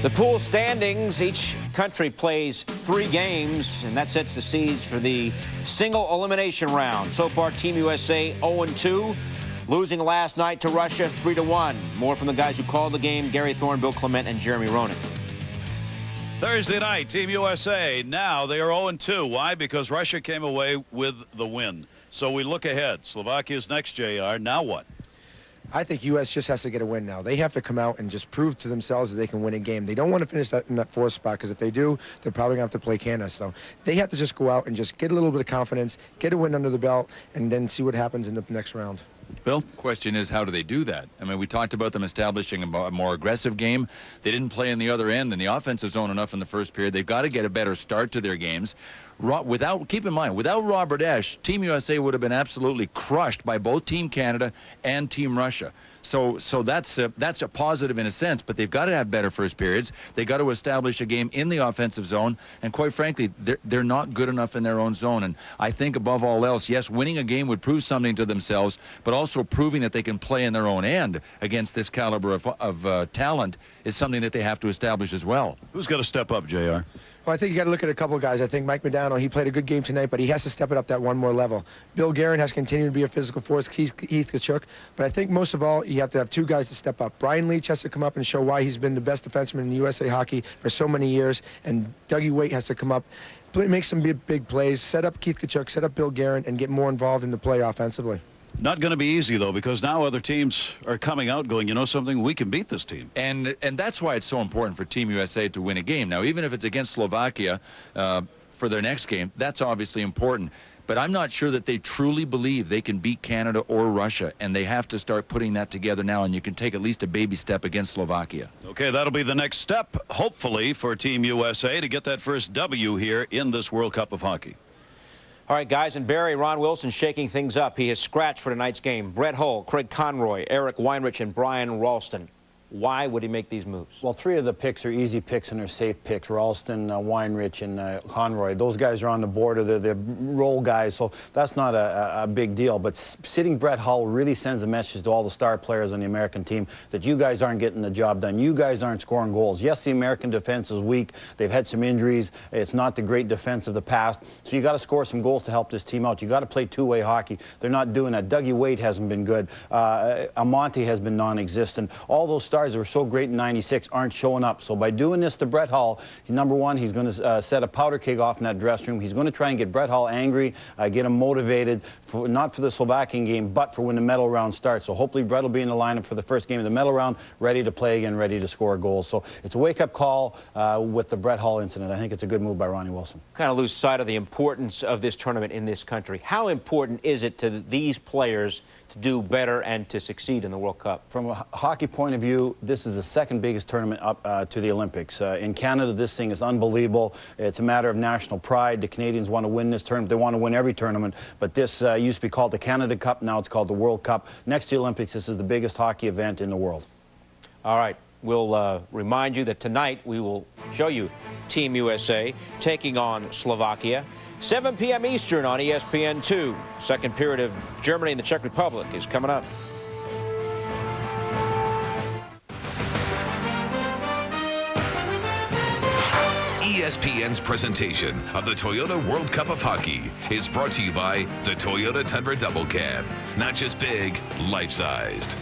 The pool standings, each country plays 3 games, and that sets the seeds for the single elimination round. So far, Team USA 0-2, losing last night to Russia 3-1. More from the guys who called the game, Gary Thorne, Bill Clement, and Jeremy Roenick. Thursday night, Team USA, now they are 0-2. Why? Because Russia came away with the win. So we look ahead. Slovakia's next, JR. Now what? I think U.S. just has to get a win now. They have to come out and just prove to themselves that they can win a game. They don't want to finish in that 4th spot, because if they do, they're probably going to have to play Canada. So they have to just go out and just get a little bit of confidence, get a win under the belt, and then see what happens in the next round. Bill? Question is, how do they do that? I mean, we talked about them establishing a more aggressive game. They didn't play in the other end in the offensive zone enough in the first period. They've got to get a better start to their games. Keep in mind, without Robert Esche, Team USA would have been absolutely crushed by both Team Canada and Team Russia. So that's a positive in a sense, but they've got to have better first periods. They've got to establish a game in the offensive zone, and quite frankly, they're not good enough in their own zone. And I think above all else, yes, winning a game would prove something to themselves, but also proving that they can play in their own end against this caliber of talent is something that they have to establish as well. Who's got to step up, JR? Well, I think you got to look at a couple of guys. I think Mike Modano, he played a good game tonight, but he has to step it up that one more level. Bill Guerin has continued to be a physical force, Heath Tkachuk, but I think most of all, you have to have 2 guys to step up. Brian Leach has to come up and show why he's been the best defenseman in USA hockey for so many years, and Dougie Waite has to come up, make some big plays, set up Keith Tkachuk, set up Bill Guerin, and get more involved in the play offensively. Not going to be easy, though, because now other teams are coming out going, you know something, we can beat this team. And that's why it's so important for Team USA to win a game. Now, even if it's against Slovakia for their next game, that's obviously important. But I'm not sure that they truly believe they can beat Canada or Russia, and they have to start putting that together now, and you can take at least a baby step against Slovakia. Okay, that'll be the next step, hopefully, for Team USA to get that first W here in this World Cup of Hockey. All right, guys, and Barry, Ron Wilson shaking things up. He has scratched for tonight's game. Brett Hull, Craig Conroy, Eric Weinrich, and Brian Ralston. Why would he make these moves? Well, 3 of the picks are easy picks and they're safe picks. Ralston, Weinrich, and Conroy. Those guys are on the board, or they're role guys, so that's not a big deal. But sitting Brett Hull really sends a message to all the star players on the American team that you guys aren't getting the job done. You guys aren't scoring goals. Yes, the American defense is weak. They've had some injuries. It's not the great defense of the past. So you got to score some goals to help this team out. You got to play two-way hockey. They're not doing that. Dougie Wade hasn't been good. Amonte has been non-existent. All those stars that were so great in '96 aren't showing up. So by doing this to Brett Hull, number one, he's going to set a powder keg off in that dressing room. He's going to try and get Brett Hull angry, get him motivated, not for the Slovakian game, but for when the medal round starts. So hopefully Brett will be in the lineup for the first game of the medal round, ready to play again, ready to score goals. So it's a wake-up call with the Brett Hull incident. I think it's a good move by Ronnie Wilson. Kind of lose sight of the importance of this tournament in this country. How important is it to these players to do better and to succeed in the World Cup? From a hockey point of view, this is the second biggest tournament up to the Olympics. In Canada, this thing is unbelievable. It's a matter of national pride. The Canadians want to win this tournament. They want to win every tournament. But this used to be called the Canada Cup. Now it's called the World Cup. Next to the Olympics, this is the biggest hockey event in the world. All right. We'll remind you that tonight we will show you Team USA taking on Slovakia. 7 p.m. Eastern on ESPN2. Second period of Germany and the Czech Republic is coming up. ESPN's presentation of the Toyota World Cup of Hockey is brought to you by the Toyota Tundra Double Cab. Not just big, life-sized.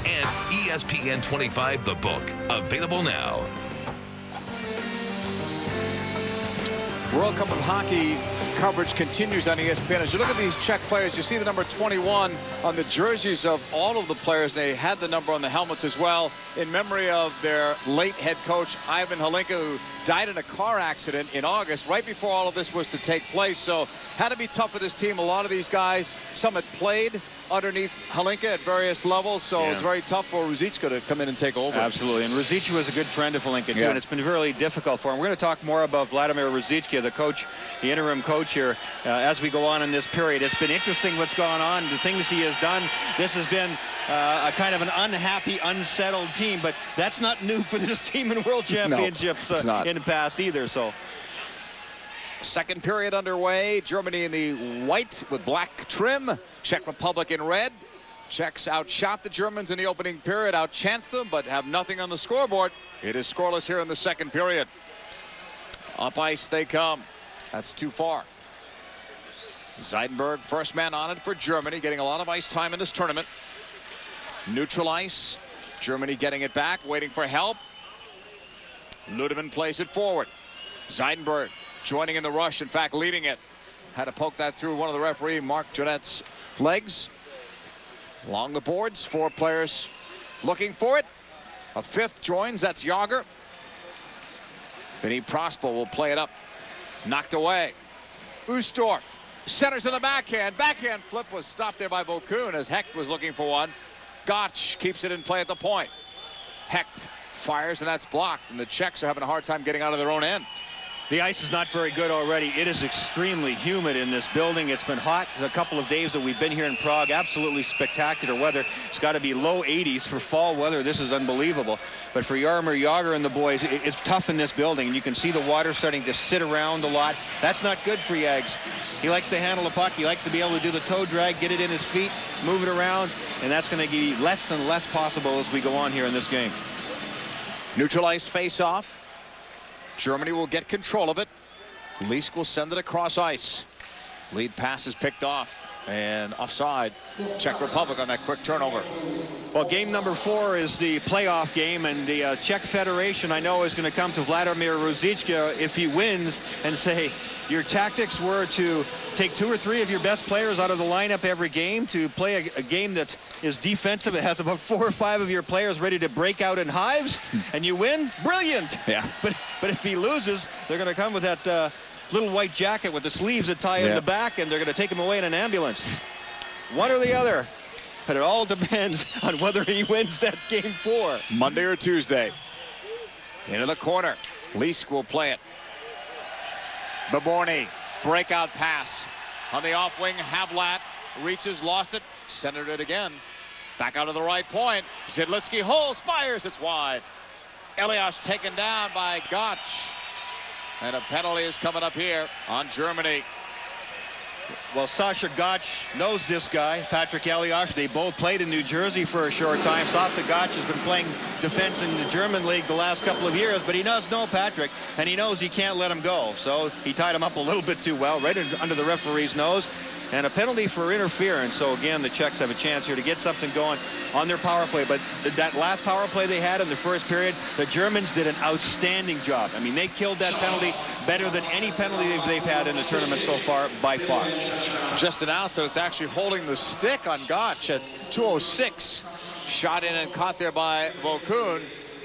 And ESPN 25 The Book, available now. World Cup of Hockey coverage continues on ESPN. As you look at these Czech players, you see the number 21 on the jerseys of all of the players. They had the number on the helmets as well, in memory of their late head coach, Ivan Hlinka, who died in a car accident in August, right before all of this was to take place. So had to be tough for this team. A lot of these guys, some had played underneath Hlinka at various levels, so it's very tough for Ruzicka to come in and take over. Absolutely, and Ruzicka was a good friend of Hlinka too, and it's been really difficult for him. We're going to talk more about Vladimir Ruzicka, the coach, the interim coach here, as we go on in this period. It's been interesting what's gone on, the things he has done. This has been a kind of an unhappy, unsettled team, but that's not new for this team in World Championships in the past either. So. Second period underway. Germany in the white with black trim. Czech Republic in red. Czechs outshot the Germans in the opening period, outchanced them, but have nothing on the scoreboard. It is scoreless here in the second period. Up ice they come. That's too far. Zeidenberg, first man on it for Germany, getting a lot of ice time in this tournament. Neutral ice. Germany getting it back, waiting for help. Ludeman plays it forward. Zeidenberg joining in the rush, in fact leading it. Had to poke that through one of the referee, Mark Jonette's legs. Along the boards, 4 players looking for it. A 5th joins, that's Jagr. Vinny Prospal will play it up. Knocked away. Ustorf centers in the backhand. Backhand flip was stopped there by Vokoun as Hecht was looking for one. Gotch keeps it in play at the point. Hecht fires and that's blocked, and the Czechs are having a hard time getting out of their own end. The ice is not very good already. It is extremely humid in this building. It's been hot the couple of days that we've been here in Prague. Absolutely spectacular weather. It's got to be low 80s for fall weather. This is unbelievable. But for Jaromir Jagr and the boys, it's tough in this building. And you can see the water starting to sit around a lot. That's not good for Jags. He likes to handle the puck. He likes to be able to do the toe drag, get it in his feet, move it around. And that's going to be less and less possible as we go on here in this game. Neutral ice face-off. Germany will get control of it. Leask will send it across ice. Lead pass is picked off and offside. Czech Republic on that quick turnover. Well, game number 4 is the playoff game, and the Czech Federation, I know, is going to come to Vladimir Ruzicka if he wins and say, your tactics were to take 2 or 3 of your best players out of the lineup every game, to play a game that is defensive. It has about 4 or 5 of your players ready to break out in hives, and you win. Brilliant. Yeah. But if he loses, they're going to come with that little white jacket with the sleeves that tie in the back, and they're going to take him away in an ambulance. One or the other. But it all depends on whether he wins that game 4. Monday or Tuesday. Into the corner. Leask will play it. Baborny, breakout pass. On the off wing, Havlat reaches, lost it, centered it again. Back out to the right point. Zidlitsky holds, fires, it's wide. Elias taken down by Gotch. And a penalty is coming up here on Germany. Well, Sasha Gotch knows this guy, Patrik Elias. They both played in New Jersey for a short time. Sasha Gotch has been playing defense in the German league the last couple of years, but he does know Patrik, and he knows he can't let him go. So he tied him up a little bit too well, right under the referee's nose. And a penalty for interference. So again, the Czechs have a chance here to get something going on their power play. But that last power play they had in the first period, the Germans did an outstanding job. I mean, they killed that penalty better than any penalty they've had in the tournament so far, by far. Just announced that it's actually holding the stick on Gotch at 2:06. Shot in and caught there by Vokoun.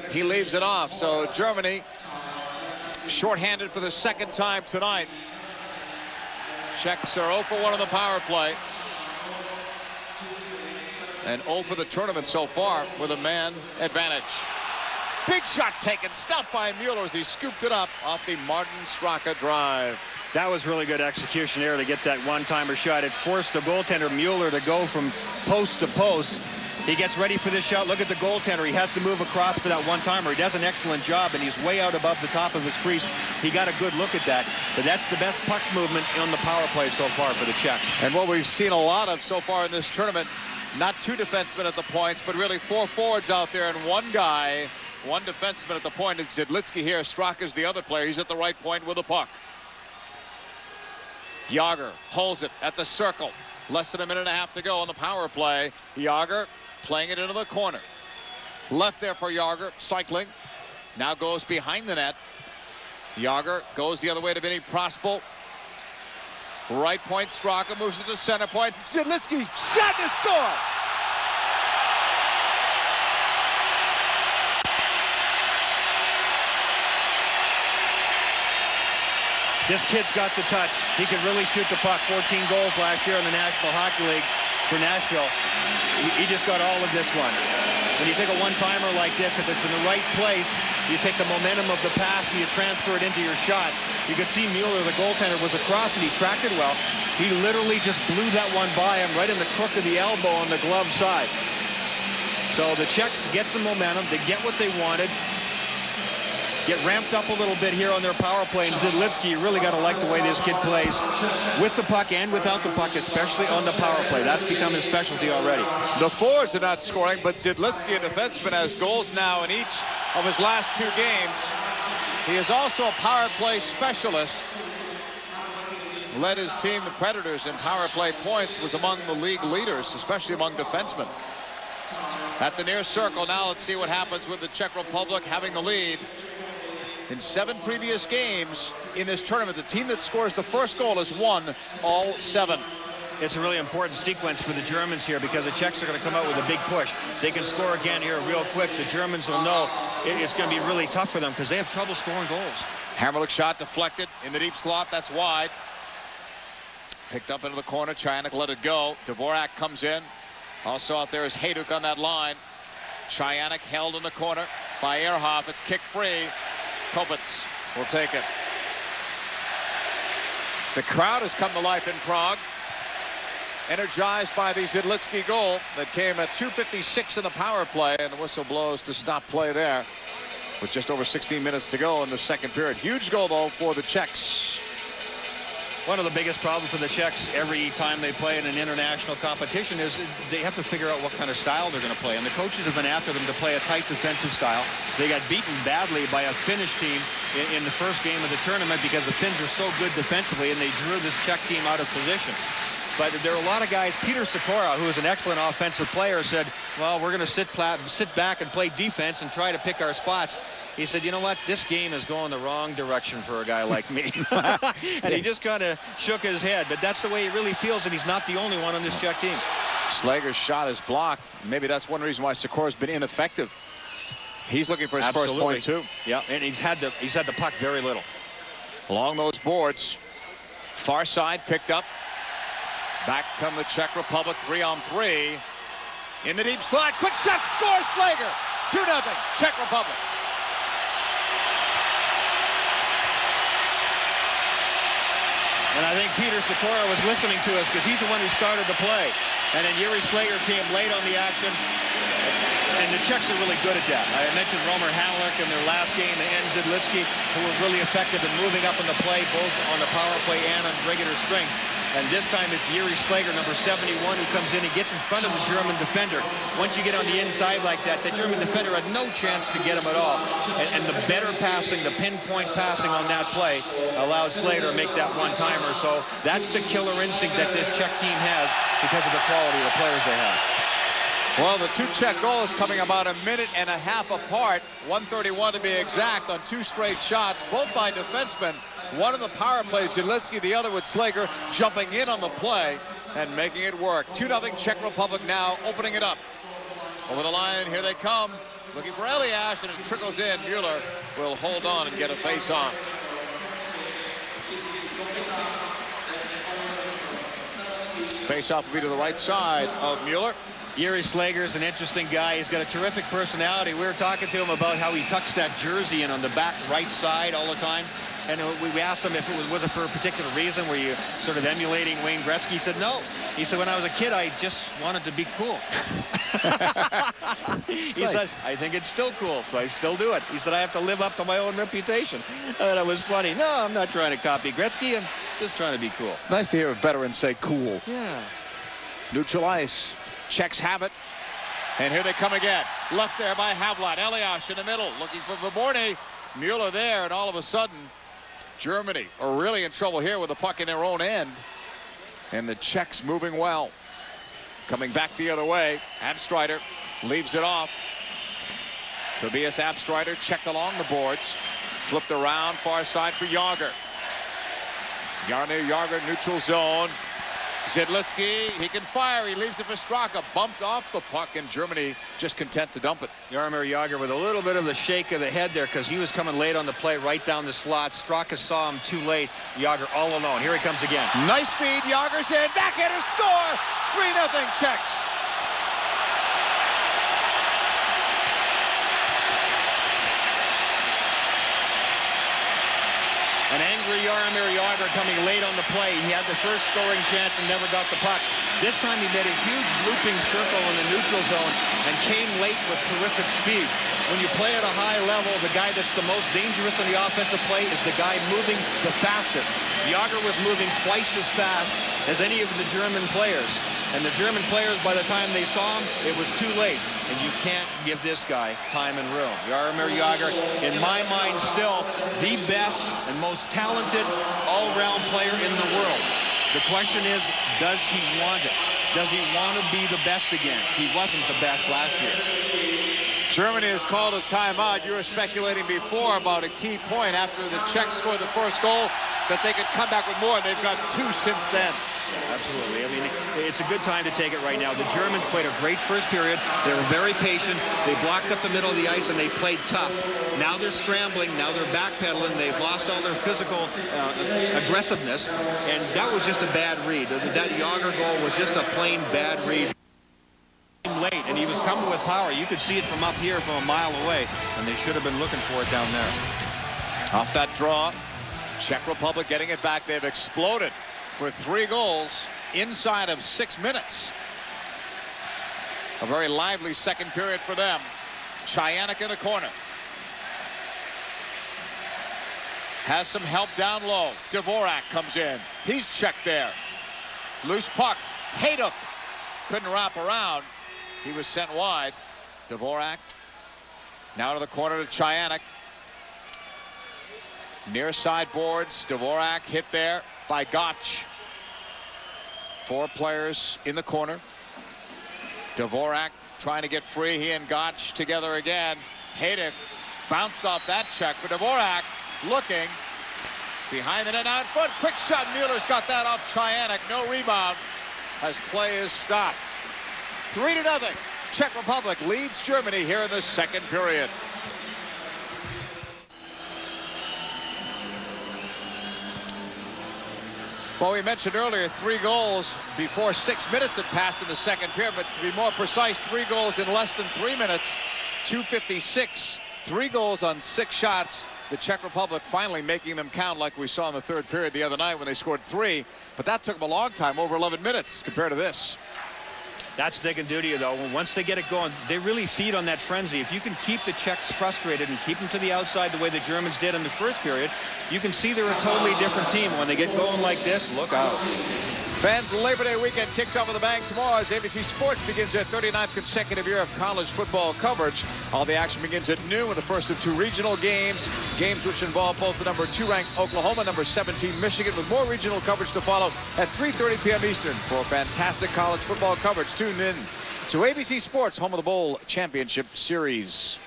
He leaves it off. So Germany shorthanded for the second time tonight. Czechs are 0 for 1 on the power play. And 0 for the tournament so far with a man advantage. Big shot taken, stopped by Muller as he scooped it up off the Martin Straka drive. That was really good execution there to get that one-timer shot. It forced the goaltender Muller to go from post to post. He gets ready for this shot. Look at the goaltender. He has to move across for that one-timer. He does an excellent job, and he's way out above the top of his crease. He got a good look at that. But that's the best puck movement on the power play so far for the Czechs. And what we've seen a lot of so far in this tournament, not 2 defensemen at the points, but really 4 forwards out there and 1 guy, 1 defenseman at the point. It's Zidlitsky here. Straka's the other player. He's at the right point with the puck. Jagr holds it at the circle. Less than a minute and a half to go on the power play. Jagr playing it into the corner. Left there for Jagr, cycling. Now goes behind the net. Jagr goes the other way to Vinny Prospal. Right point, Straka moves it to center point. Zidlitsky shot to score! This kid's got the touch. He can really shoot the puck. 14 goals last year in the National Hockey League for Nashville. He just got all of this one. When you take a one-timer like this, if it's in the right place, you take the momentum of the pass and you transfer it into your shot. You could see Muller, the goaltender, was across and he tracked it well. He literally just blew that one by him right in the crook of the elbow on the glove side. So the Czechs get some momentum. They get what they wanted. Get ramped up a little bit here on their power play. And Zidlitsky, you really got to like the way this kid plays with the puck and without the puck, especially on the power play. That's become his specialty already. The forwards are not scoring, but Zidlitsky, a defenseman, has goals now in each of his last 2 games. He is also a power play specialist. Led his team, the Predators, in power play points, was among the league leaders, especially among defensemen. At the near circle, now let's see what happens with the Czech Republic having the lead. In 7 previous games in this tournament, the team that scores the first goal has won all 7. It's a really important sequence for the Germans here because the Czechs are going to come out with a big push. They can score again here real quick. The Germans will know it's going to be really tough for them because they have trouble scoring goals. Hammerlick shot deflected in the deep slot. That's wide. Picked up into the corner. Chayanek let it go. Dvorak comes in. Also out there is Hecht on that line. Chayanek held in the corner by Ehrhoff. It's kick free. Kopitz will take it. The crowd has come to life in Prague, energized by the Zidlitsky goal that came at 2:56 in the power play, and the whistle blows to stop play there with just over 16 minutes to go in the second period. Huge goal, though, for the Czechs. One of the biggest problems for the Czechs every time they play in an international competition is they have to figure out what kind of style they're going to play. And the coaches have been after them to play a tight defensive style. They got beaten badly by a Finnish team in the first game of the tournament because the Finns are so good defensively and they drew this Czech team out of position. But there are a lot of guys. Peter Sikora, who is an excellent offensive player, said, well, we're going to sit back and play defense and try to pick our spots. He said, you know what, this game is going the wrong direction for a guy like me. And he just kind of shook his head. But that's the way he really feels, and he's not the only one on this Czech team. Slager's shot is blocked. Maybe that's one reason why Sikora's been ineffective. He's looking for his first point, too. Yeah, and he's had the puck very little. Along those boards. Far side picked up. Back come the Czech Republic, 3-on-3. In the deep slot, quick shot, scores Slager. 2-0, Czech Republic. And I think Peter Sikora was listening to us because he's the one who started the play. And then Yuri Slager came late on the action. And the Czechs are really good at that. I mentioned Romer Havlat in their last game and Zidlitsky, who were really effective in moving up in the play, both on the power play and on regular strength. And this time it's Yuri Slager, number 71, who comes in and gets in front of the German defender. Once you get on the inside like that, the German defender had no chance to get him at all. And the better passing, the pinpoint passing on that play allowed Slager to make that one-timer. So that's the killer instinct that this Czech team has because of the quality of the players they have. Well, the two Czech goals coming about a minute and a half apart, 1:31 to be exact, on two straight shots, both by defensemen. One of the power plays, Zidlitsky, the other with Slager jumping in on the play and making it work. 2-0 Czech Republic now, opening it up. Over the line, here they come, looking for Elias, and it trickles in. Muller will hold on and get a face on. Face off will be to the right side of Muller. Yuri Slager's an interesting guy. He's got a terrific personality. We were talking to him about how he tucks that jersey in on the back right side all the time. And we asked him if it was for a particular reason. Were you sort of emulating Wayne Gretzky? He said no. He said, when I was a kid, I just wanted to be cool. He said, I think it's still cool, so I still do it. He said, I have to live up to my own reputation. And it was funny. No, I'm not trying to copy Gretzky. I'm just trying to be cool. It's nice to hear a veteran say cool. Yeah. Neutral ice. Czechs have it. And here they come again. Left there by Havlat. Elias in the middle, looking for Viborny. Muller there, and all of a sudden, Germany are really in trouble here with the puck in their own end. And the Czechs moving well. Coming back the other way. Abstrider leaves it off. Tobias Abstrider checked along the boards. Flipped around, far side for Jagr. Jaromir Jagr, neutral zone. Zidlitsky, he can fire. He leaves it for Straka. Bumped off the puck, and Germany just content to dump it. Jaromir Jagr with a little bit of the shake of the head there because he was coming late on the play right down the slot. Straka saw him too late. Jagr all alone. Here he comes again. Nice feed. Jagr's in. Backhander score. 3-0 Czechs. An angry Jaromir Jagr coming late on the play. He had the first scoring chance and never got the puck. This time he made a huge looping circle in the neutral zone and came late with terrific speed. When you play at a high level, the guy that's the most dangerous in the offensive play is the guy moving the fastest. Jagr was moving twice as fast as any of the German players. And the German players, by the time they saw him, it was too late. And you can't give this guy time and room. Jaromir Jagr, in my mind, still the best and most talented all-round player in the world. The question is, does he want it? Does he want to be the best again? He wasn't the best last year. Germany has called a timeout. You were speculating before about a key point after the Czechs scored the first goal that they could come back with more, and they've got two since then. Absolutely. I mean, it's a good time to take it right now. The Germans played a great first period. They were very patient. They blocked up the middle of the ice, and they played tough. Now they're scrambling. Now they're backpedaling. They've lost all their physical aggressiveness, and that was just a bad read. That Jagr goal was just a plain bad read. Late, and he was coming with power. You could see it from up here from a mile away, and they should have been looking for it down there. Off that draw, Czech Republic getting it back. They've exploded for 3 goals inside of 6 minutes. A very lively second period for them. Chayanek in the corner. Has some help down low. Dvorak comes in. He's checked there. Loose puck. Hecht couldn't wrap around. He was sent wide. Dvorak now to the corner to Chayanek. Near side boards. Dvorak hit there by Gotch. 4 players in the corner. Dvorak trying to get free. He and Gotch together again. Hecht bounced off that check for Dvorak. Looking behind the net out front. Quick shot. Muller's got that off Chayanek. No rebound as play is stopped. 3-0. Czech Republic leads Germany here in the second period. Well, we mentioned earlier 3 goals before 6 minutes had passed in the second period, but to be more precise, 3 goals in less than 3 minutes. 2:56. 3 goals on 6 shots. The Czech Republic finally making them count like we saw in the third period the other night when they scored 3. But that took them a long time, over 11 minutes compared to this. That's what they can do to you, though. Once they get it going, they really feed on that frenzy. If you can keep the Czechs frustrated and keep them to the outside the way the Germans did in the first period, you can see they're a totally different team. When they get going like this, look out. Fans, Labor Day weekend kicks off with a bang tomorrow as ABC Sports begins their 39th consecutive year of college football coverage. All the action begins at noon with the first of 2 regional games which involve both the number 2 ranked Oklahoma, number 17 Michigan, with more regional coverage to follow at 3:30 p.m. Eastern. For fantastic college football coverage, tune in to ABC Sports, home of the Bowl Championship Series.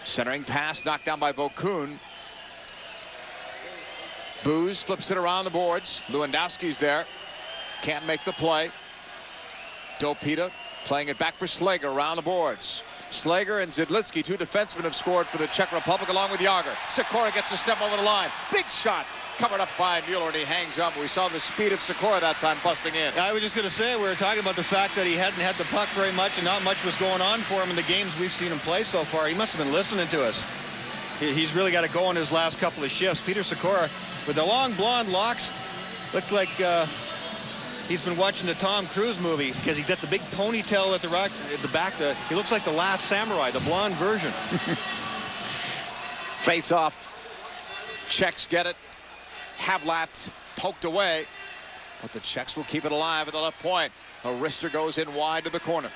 Centering pass knocked down by Vokoun. Booz flips it around the boards. Lewandowski's there. Can't make the play. Pidto playing it back for Slager around the boards. Slager and Zidlitsky, 2 defensemen, have scored for the Czech Republic along with Jagr. Sikora gets a step over the line. Big shot. Covered up by Muller, and he hangs up. We saw the speed of Sikora that time busting in. I was just going to say, we were talking about the fact that he hadn't had the puck very much and not much was going on for him in the games we've seen him play so far. He must have been listening to us. He's really got to go in his last couple of shifts. Peter Sikora, with the long blonde locks, looked like he's been watching the Tom Cruise movie, because he's got the big ponytail at the back. He looks like the Last Samurai, the blonde version. Face off. Czechs get it. Havlat poked away, but the Czechs will keep it alive at the left point. A wrister goes in wide to the corner.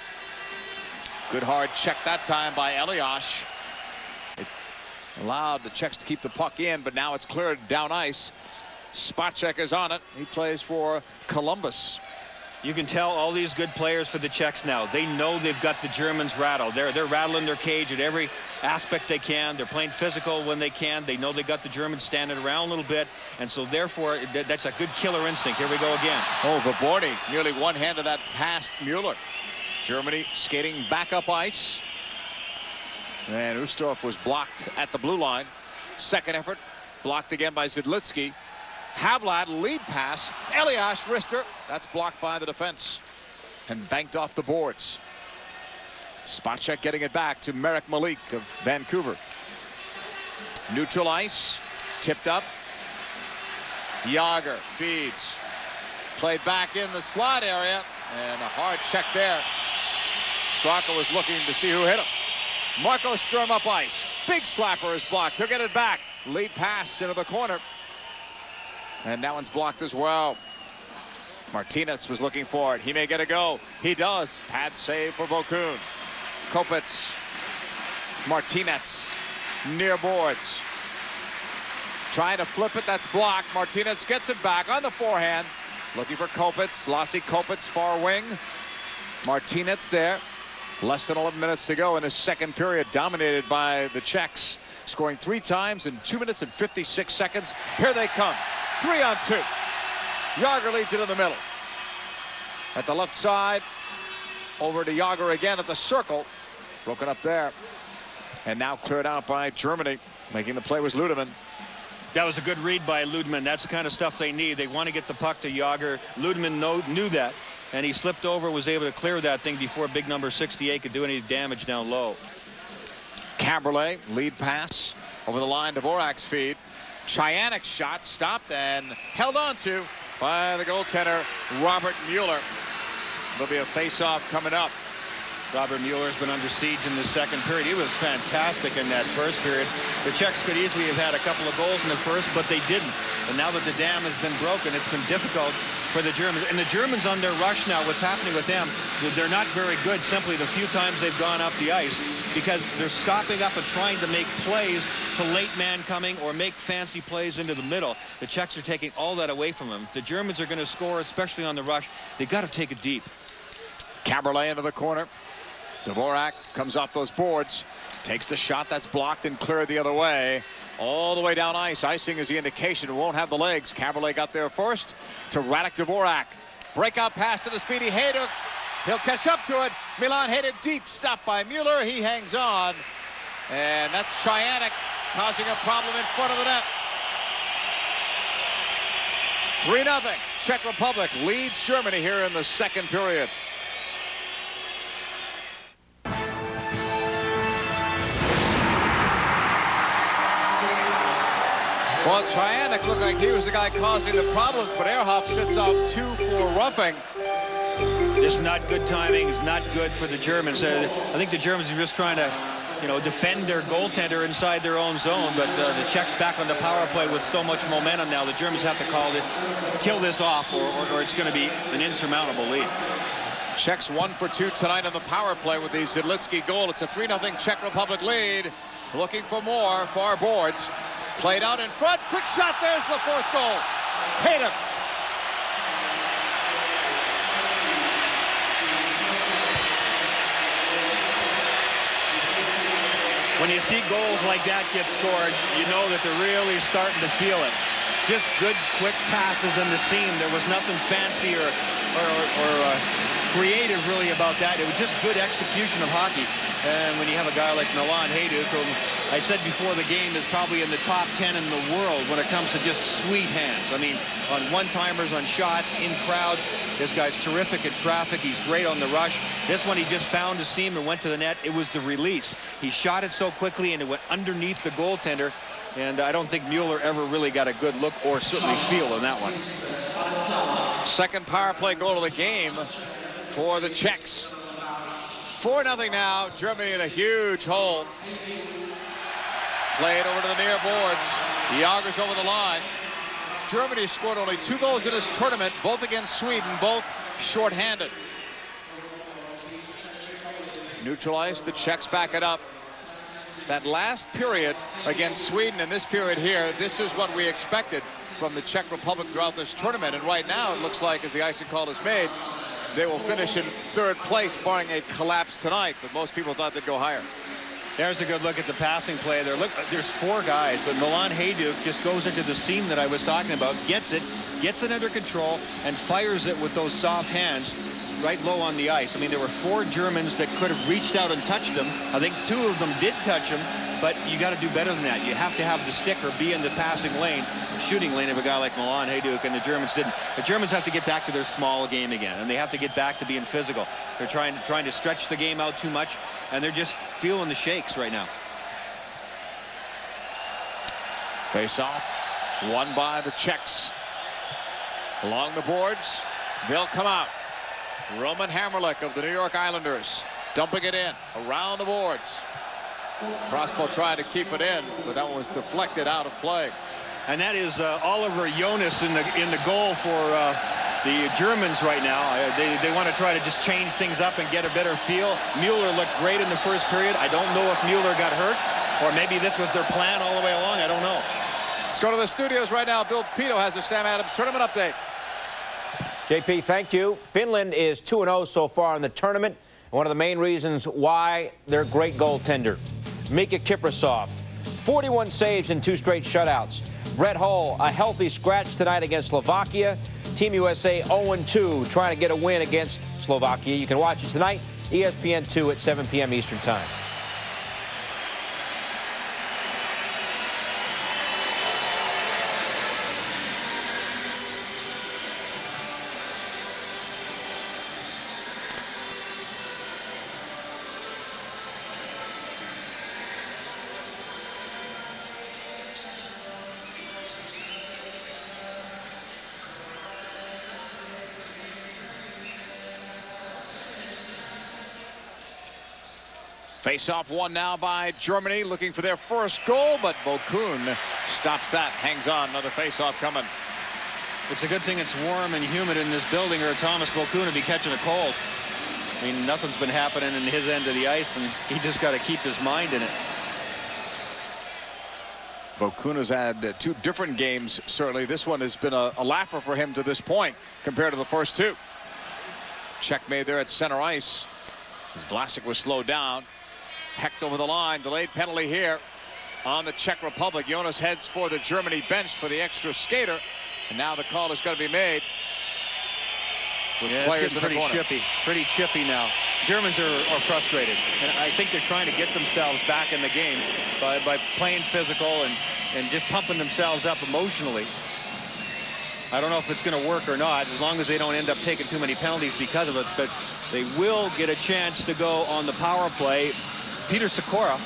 Good hard check that time by Elias. It allowed the Czechs to keep the puck in, but now it's cleared down ice. Spot check is on it. He plays for Columbus. You can tell all these good players for the Czechs now, they know they've got the Germans rattled. They're rattling their cage at every aspect they can. They're playing physical when they can. They know they got the Germans standing around a little bit, and so therefore that's a good killer instinct. Here we go again. Oh, Vaborny nearly one-handed that past Muller. Germany skating back up ice, and Ustorf was blocked at the blue line. Second effort blocked again by Zidlitsky. Havlat lead pass. Elias wrister. That's blocked by the defense and banked off the boards. Spot check getting it back to Marek Malik of Vancouver. Neutral ice. Tipped up. Jagr feeds. Played back in the slot area, and a hard check there. Straka was looking to see who hit him. Marco Sturm up ice. Big slapper is blocked. He'll get it back. Lead pass into the corner. And that one's blocked as well. Martinez was looking for it. He may get a go. He does. Pad save for Vokoun. Kopitz. Martinez near boards. Trying to flip it. That's blocked. Martinez gets it back on the forehand. Looking for Kopitz. Lassi Kopitz, far wing. Martinez there. Less than 11 minutes to go in this second period, dominated by the Czechs, scoring 3 times in 2 minutes and 56 seconds. Here they come. 3-on-2. Jagr leads it in the middle. At the left side, over to Jagr again at the circle. Broken up there. And now cleared out by Germany. Making the play was Ludeman. That was a good read by Ludeman. That's the kind of stuff they need. They want to get the puck to Jagr. Ludeman knew that, and he slipped over, was able to clear that thing before big number 68 could do any damage down low. Caberlet, lead pass over the line. Dvorak's feed. Chyanik's shot stopped and held on to by the goaltender, Robert Muller. There'll be a face-off coming up. Robert Muller's been under siege in the second period. He was fantastic in that first period. The Czechs could easily have had a couple of goals in the first, but they didn't. And now that the dam has been broken, it's been difficult for the Germans. And the Germans on their rush now, what's happening with them, they're not very good simply the few times they've gone up the ice, because they're stopping up and trying to make plays to late man coming or make fancy plays into the middle. The Czechs are taking all that away from them. The Germans are going to score, especially on the rush. They got to take it deep. Caberlet into the corner. Dvorak comes off those boards, takes the shot that's blocked and cleared the other way. All the way down ice. Icing is the indication. Won't have the legs. Caberlet got there first to Radek Dvorak. Breakout pass to the speedy Hecht. He'll catch up to it. Milan Hecht deep. Stopped by Muller. He hangs on. And that's Chyanik causing a problem in front of the net. 3-0. Czech Republic leads Germany here in the second period. Well, Chyanik looked like he was the guy causing the problems, but Ehrhoff sits out 2 for roughing. Just not good timing. It's not good for the Germans. I think the Germans are just trying to, defend their goaltender inside their own zone. But the Czechs back on the power play with so much momentum now. The Germans have to kill this off, or it's going to be an insurmountable lead. Czechs 1 for 2 tonight on the power play with the Zidlitsky goal. It's a 3-0 Czech Republic lead. Looking for more. Far boards. Played out in front. Quick shot. There's the 4th goal. Hecht. When you see goals like that get scored, you know that they're really starting to feel it. Just good, quick passes in the seam. There was nothing fancy or creative really about that. It was just good execution of hockey. And when you have a guy like Milan Hejduk, who I said before the game is probably in the top 10 in the world when it comes to just sweet hands. I mean, on one-timers, on shots, in crowds. This guy's terrific at traffic. He's great on the rush. This one, he just found his seam and went to the net. It was the release. He shot it so quickly, and it went underneath the goaltender. And I don't think Muller ever really got a good look or certainly feel on that one. Second power play goal of the game for the Czechs. 4-0 now. Germany in a huge hole. Played over to the near boards. Jagr's over the line. Germany scored only 2 goals in this tournament, both against Sweden, both shorthanded. Neutralized. The Czechs back it up. That last period against Sweden and this period here, this is what we expected from the Czech Republic throughout this tournament. And right now, it looks like, as the icing call is made, they will finish in 3rd place, barring a collapse tonight. But most people thought they'd go higher. There's a good look at the passing play there. Look, there's 4 guys, but Milan Hejduk just goes into the seam that I was talking about, gets it under control, and fires it with those soft hands right low on the ice. I mean, there were 4 Germans that could have reached out and touched him. I think 2 of them did touch him, but you got to do better than that. You have to have the stick or be in the passing lane, shooting lane of a guy like Milan Hejduk, and the Germans didn't. The Germans have to get back to their small game again, and they have to get back to being physical. They're trying to stretch the game out too much, and they're just feeling the shakes right now. Face off, won by the Czechs. Along the boards, they'll come out. Roman Hamrlik of the New York Islanders dumping it in around the boards. Prospal tried to keep it in, but that one was deflected out of play. And that is Oliver Jonas in the goal for the Germans right now. They want to try to just change things up and get a better feel. Muller looked great in the first period. I don't know if Muller got hurt, or maybe this was their plan all the way along. I don't know. Let's go to the studios right now. Bill Pidto has a Sam Adams tournament update. JP, thank you. Finland is 2-0 so far in the tournament. One of the main reasons why they're a great goaltender. Mika Kiprasov, 41 saves in 2 straight shutouts. Brett Hull, a healthy scratch tonight against Slovakia. Team USA 0-2, trying to get a win against Slovakia. You can watch it tonight, ESPN2 at 7 p.m. Eastern Time. Face-off won now by Germany, looking for their first goal, but Vokoun stops that, hangs on. Another face-off coming. It's a good thing it's warm and humid in this building, or Tomas Vokoun would be catching a cold. I mean, nothing's been happening in his end of the ice, and he just got to keep his mind in it. Vokoun has had 2 different games, certainly. This one has been a laugher for him to this point compared to the first 2. Check made there at center ice as Vlasic was slowed down. Hecht over the line, delayed penalty here on the Czech Republic. Jonas heads for the Germany bench for the extra skater, and now the call is going to be made. Yeah, it's getting pretty chippy now. Germans are frustrated, and I think they're trying to get themselves back in the game by playing physical and just pumping themselves up emotionally. I don't know if it's going to work or not, as long as they don't end up taking too many penalties because of it, but they will get a chance to go on the power play. Peter Sikora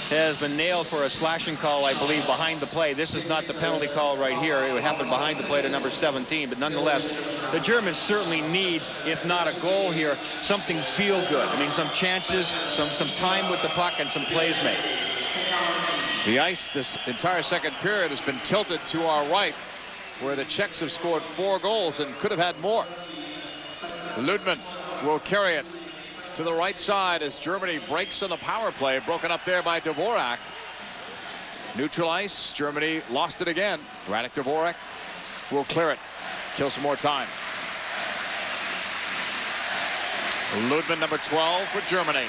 has been nailed for a slashing call, I believe, behind the play. This is not the penalty call right here. It happened behind the play to number 17, but nonetheless, the Germans certainly need, if not a goal here, something feel good. I mean, some chances, some time with the puck, and some plays made. The ice this entire second period has been tilted to our right, where the Czechs have scored 4 goals and could have had more. Ludman will carry it to the right side as Germany breaks on the power play, broken up there by Dvorak. Neutral ice, Germany lost it again. Radek Dvorak will clear it, kill some more time. Ludman, number 12 for Germany.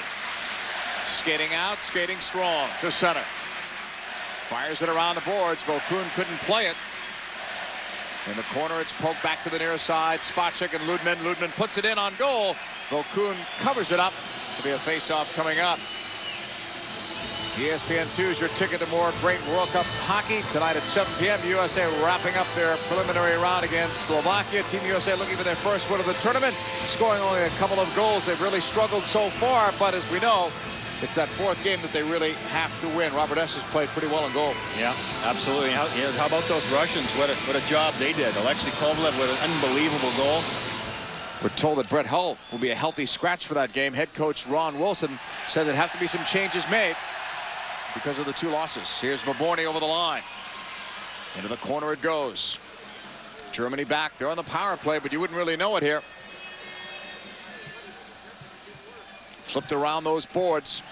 Skating out, skating strong to center. Fires it around the boards. Vokoun couldn't play it. In the corner, it's poked back to the near side. Spacek and Ludman. Ludman puts it in on goal. Vokoun covers it up. To be a face-off coming up. ESPN2 is your ticket to more great World Cup hockey. Tonight at 7 p.m. USA wrapping up their preliminary round against Slovakia. Team USA looking for their first win of the tournament. Scoring only a couple of goals. They've really struggled so far, but as we know, it's that 4th game that they really have to win. Robert S. has played pretty well in goal. Yeah, absolutely. How about those Russians? What a job they did. Alexei Kovalev with an unbelievable goal. We're told that Brett Hull will be a healthy scratch for that game. Head coach Ron Wilson said there'd have to be some changes made because of the 2 losses. Here's Vaborny over the line. Into the corner it goes. Germany back. They're on the power play, but you wouldn't really know it here. Flipped around those boards.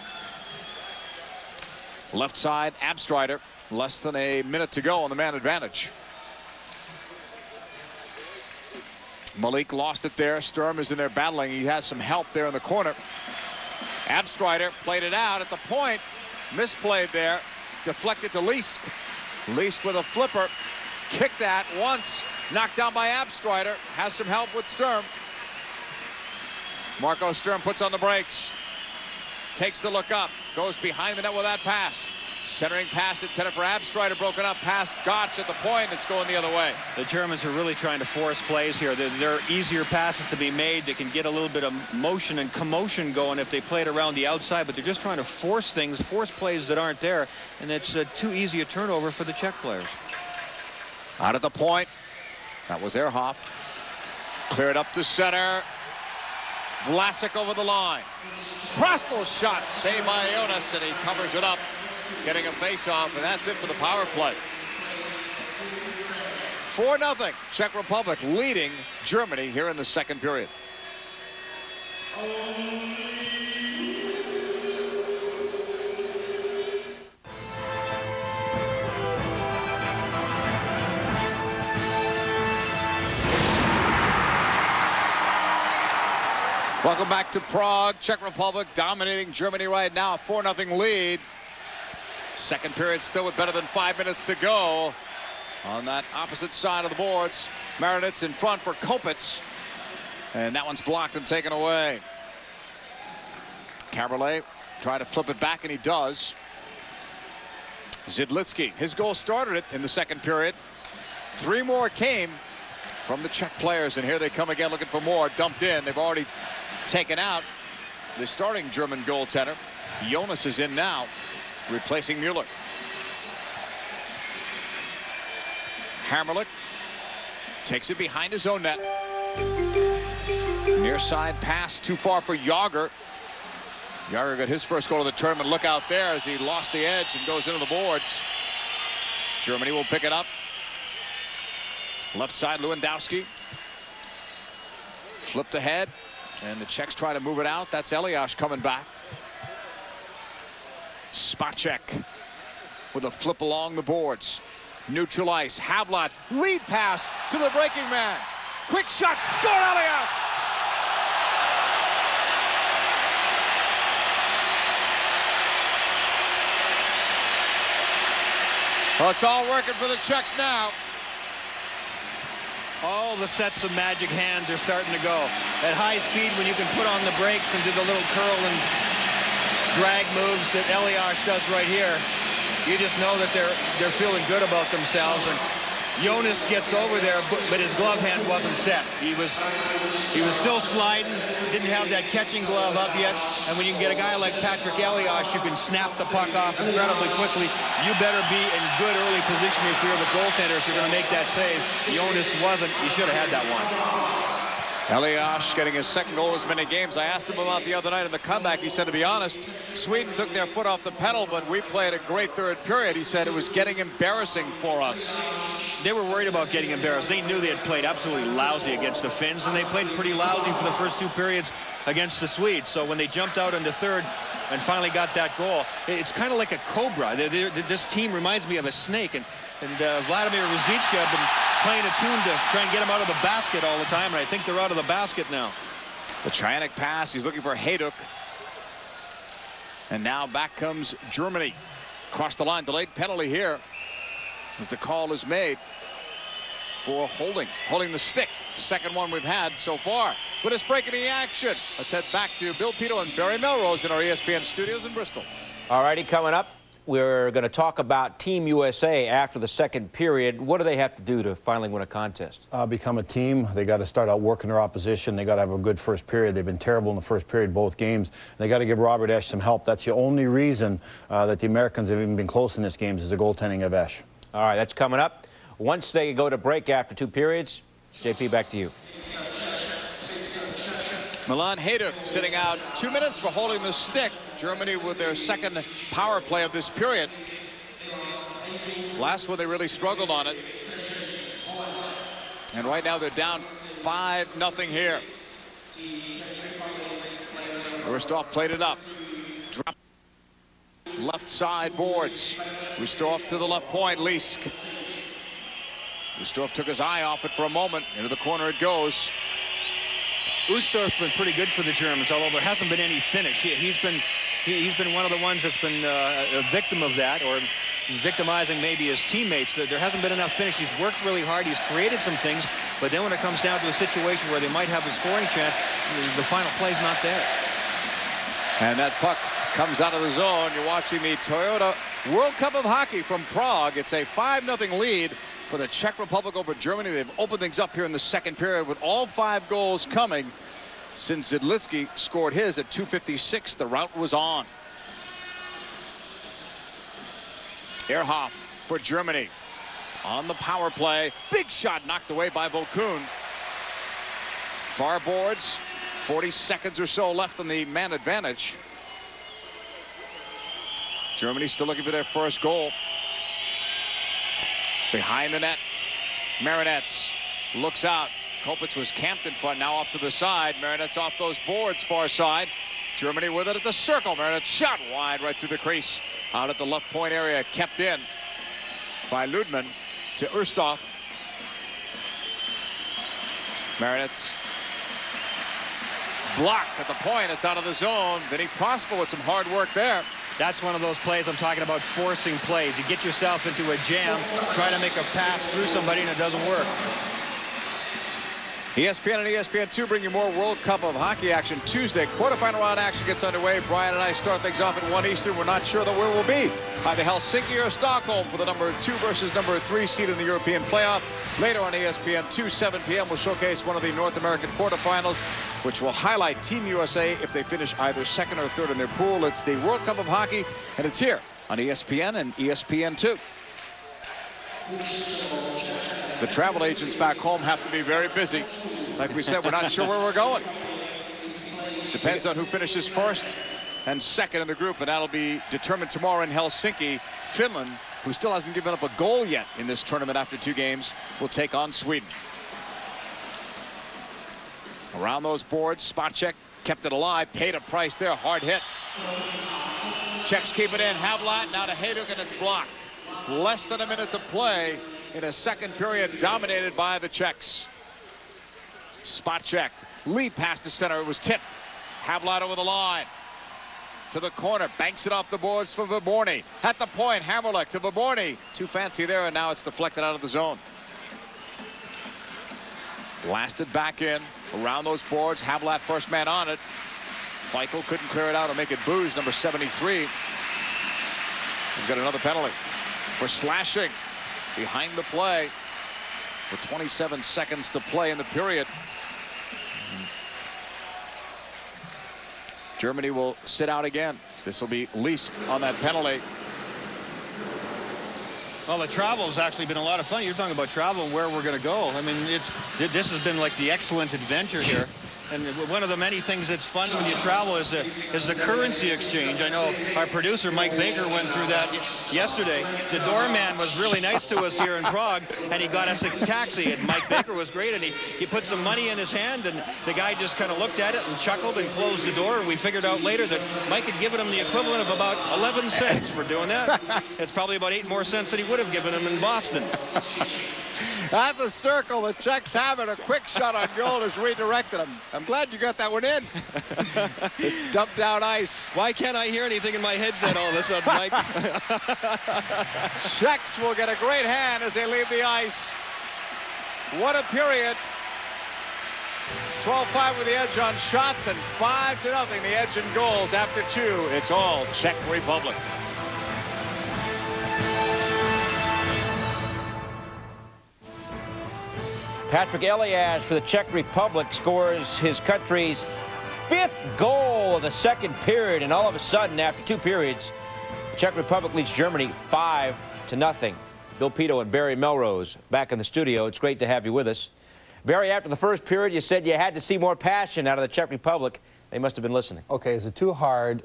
Left side, Abstrider. Less than a minute to go on the man advantage. Malik lost it there. Sturm is in there battling. He has some help there in the corner. Abstrider played it out at the point. Misplayed there. Deflected to Leisk. Leisk with a flipper. Kicked that once. Knocked down by Abstrider. Has some help with Sturm. Marco Sturm puts on the brakes. Takes the look up. Goes behind the net with that pass. Centering pass intended for Abstrider. Broken up past Gotch at the point. It's going the other way. The Germans are really trying to force plays here. There are easier passes to be made. They can get a little bit of motion and commotion going if they play it around the outside, but they're just trying to force things, force plays that aren't there, and it's too easy a turnover for the Czech players. Out at the point. That was Ehrhoff. Cleared up to center. Vlasic over the line. Prospal shot saved by Jonas, and he covers it up, getting a face-off, and that's it for the power play. 4-0. Czech Republic leading Germany here in the second period. Welcome back to Prague. Czech Republic dominating Germany right now. 4-0 lead. Second period still with better than 5 minutes to go. On that opposite side of the boards, Marinitz in front for Kopitz. And that one's blocked and taken away. Caberlet trying to flip it back, and he does. Zidlitsky, his goal started it in the second period. 3 more came from the Czech players, and here they come again looking for more. Dumped in. They've already taken out the starting German goaltender. Jonas is in now, replacing Muller. Hammerlich takes it behind his own net. Near side pass too far for Jagr. Jagr got his first goal of the tournament. Look out there as he lost the edge and goes into the boards. Germany will pick it up. Left side, Lewandowski. Flipped ahead, and the Czechs try to move it out. That's Elias coming back. Spacek with a flip along the boards. Neutral ice. Havlat, lead pass to the breaking man. Quick shot, score Elias! Well, it's all working for the Czechs now. All the sets of magic hands are starting to go. At high speed, when you can put on the brakes and do the little curl and drag moves that Elias does right here, you just know that they're feeling good about themselves. And Jonas gets over there, but his glove hand wasn't set. He was still sliding, didn't have that catching glove up yet. And when you can get a guy like Patrik Elias, you can snap the puck off incredibly quickly. You better be in good early position if you're the goaltender if you're going to make that save. Jonas wasn't. You should have had that one. Elias getting his second goal in as many games. I asked him about the other night in the comeback. He said, to be honest, Sweden took their foot off the pedal, but we played a great third period. He said it was getting embarrassing for us. They were worried about getting embarrassed. They knew they had played absolutely lousy against the Finns, and they played pretty lousy for the first 2 periods against the Swedes. So when they jumped out into third and finally got that goal, it's kind of like a cobra. This team reminds me of a snake, and Vladimir Ruzicka have been playing a tune to try and get him out of the basket all the time, and I think they're out of the basket now. The Trianic pass, he's looking for Hecht. And now back comes Germany. Across the line, delayed penalty here as the call is made for holding the stick. It's the second one we've had so far. But it's breaking the action. Let's head back to Bill Pidto and Barry Melrose in our ESPN studios in Bristol. All righty, coming up, we're going to talk about Team USA after the second period. What do they have to do to finally win a contest? Become a team. They got to start out working their opposition. They got to have a good first period. They've been terrible in the first period, both games. They got to give Robert Esch some help. That's the only reason that the Americans have even been close in this game is the goaltending of Esch. All right, that's coming up. Once they go to break after 2 periods, JP, back to you. Milan Hecht sitting out 2 minutes for holding the stick. Germany with their second power play of this period. Last one they really struggled on it. And right now they're down 5-0 here. Rustov played it up. Drop left side boards. Rustov to the left point. Lisk. Rustov took his eye off it for a moment. Into the corner it goes. Ustorf's been pretty good for the Germans, although there hasn't been any finish. He's been one of the ones that's been a victim of that, or victimizing maybe his teammates. There hasn't been enough finish. He's worked really hard. He's created some things, but then when it comes down to a situation where they might have a scoring chance, the final play's not there. And that puck comes out of the zone. You're watching the Toyota World Cup of Hockey from Prague. It's a 5-0 lead for the Czech Republic over Germany. They've opened things up here in the second period with all 5 goals coming since Zidlitsky scored his at 2:56. The rout was on. Ehrhoff for Germany on the power play. Big shot knocked away by Vokoun. Far boards. 40 seconds or so left on the man advantage. Germany still looking for their first goal. Behind the net, Marinets looks out. Kopitz was camped in front, now off to the side. Marinets off those boards, far side. Germany with it at the circle. Marinets shot wide right through the crease. Out at the left point area, kept in by Ludman to Rustov. Marinets blocked at the point. It's out of the zone. Vinny Prospal with some hard work there. That's one of those plays I'm talking about, forcing plays. You get yourself into a jam, try to make a pass through somebody, and it doesn't work. ESPN and ESPN2 bring you more World Cup of Hockey action Tuesday. Quarterfinal round action gets underway. Brian and I start things off at 1 Eastern. We're not sure that where we'll be. Either Helsinki or Stockholm for the number 2 versus number 3 seed in the European playoff. Later on ESPN2, 7 p.m. we'll showcase one of the North American quarterfinals, which will highlight Team USA if they finish either second or third in their pool. It's the World Cup of Hockey, and it's here on ESPN and ESPN2. The travel agents back home have to be very busy. Like we said, we're not sure where we're going. Depends on who finishes first and second in the group, and that'll be determined tomorrow in Helsinki. Finland, who still hasn't given up a goal yet in this tournament after 2 games, will take on Sweden. Around those boards, spot check, kept it alive, paid a price there, hard hit. Czechs keep it in, Havlat now to Hecht, and it's blocked. Less than a minute to play in a second period dominated by the Czechs. Spot check, lead past the center, it was tipped. Havlat over the line, to the corner, banks it off the boards for Viborny. At the point, Hammerlick to Viborny. Too fancy there, and now it's deflected out of the zone. Blasted back in, around those boards, Havlat first man on it. Feichel couldn't clear it out or make it booze, number 73. We've got another penalty for slashing behind the play. with 27 seconds to play in the period. Germany will sit out again. This will be Liesk on that penalty. Well, the travel has actually been a lot of fun. You're talking about travel and where we're going to go. I mean, this has been like the excellent adventure here. And one of the many things that's fun when you travel is the currency exchange. I know our producer, Mike Baker, went through that yesterday. The doorman was really nice to us here in Prague, and he got us a taxi. And Mike Baker was great, and he put some money in his hand, and the guy just kind of looked at it and chuckled and closed the door. And we figured out later that Mike had given him the equivalent of about 11 cents for doing that. It's probably about 8 more cents that he would have given him in Boston. At the circle, the Czechs have it. A quick shot on goal is redirected. I'm glad you got that one in. It's dumped down ice. Why can't I hear anything in my headset all of a sudden, Mike? Czechs will get a great hand as they leave the ice. What a period. 12-5 with the edge on shots and 5-0 the edge in goals. After 2, it's all Czech Republic. Patrik Elias for the Czech Republic scores his country's 5th goal of the second period, and all of a sudden, after 2 periods, the Czech Republic leads Germany 5-0. Bill Pidto and Barry Melrose back in the studio. It's great to have you with us. Barry, after the first period, you said you had to see more passion out of the Czech Republic. They must have been listening. Okay, is it too hard?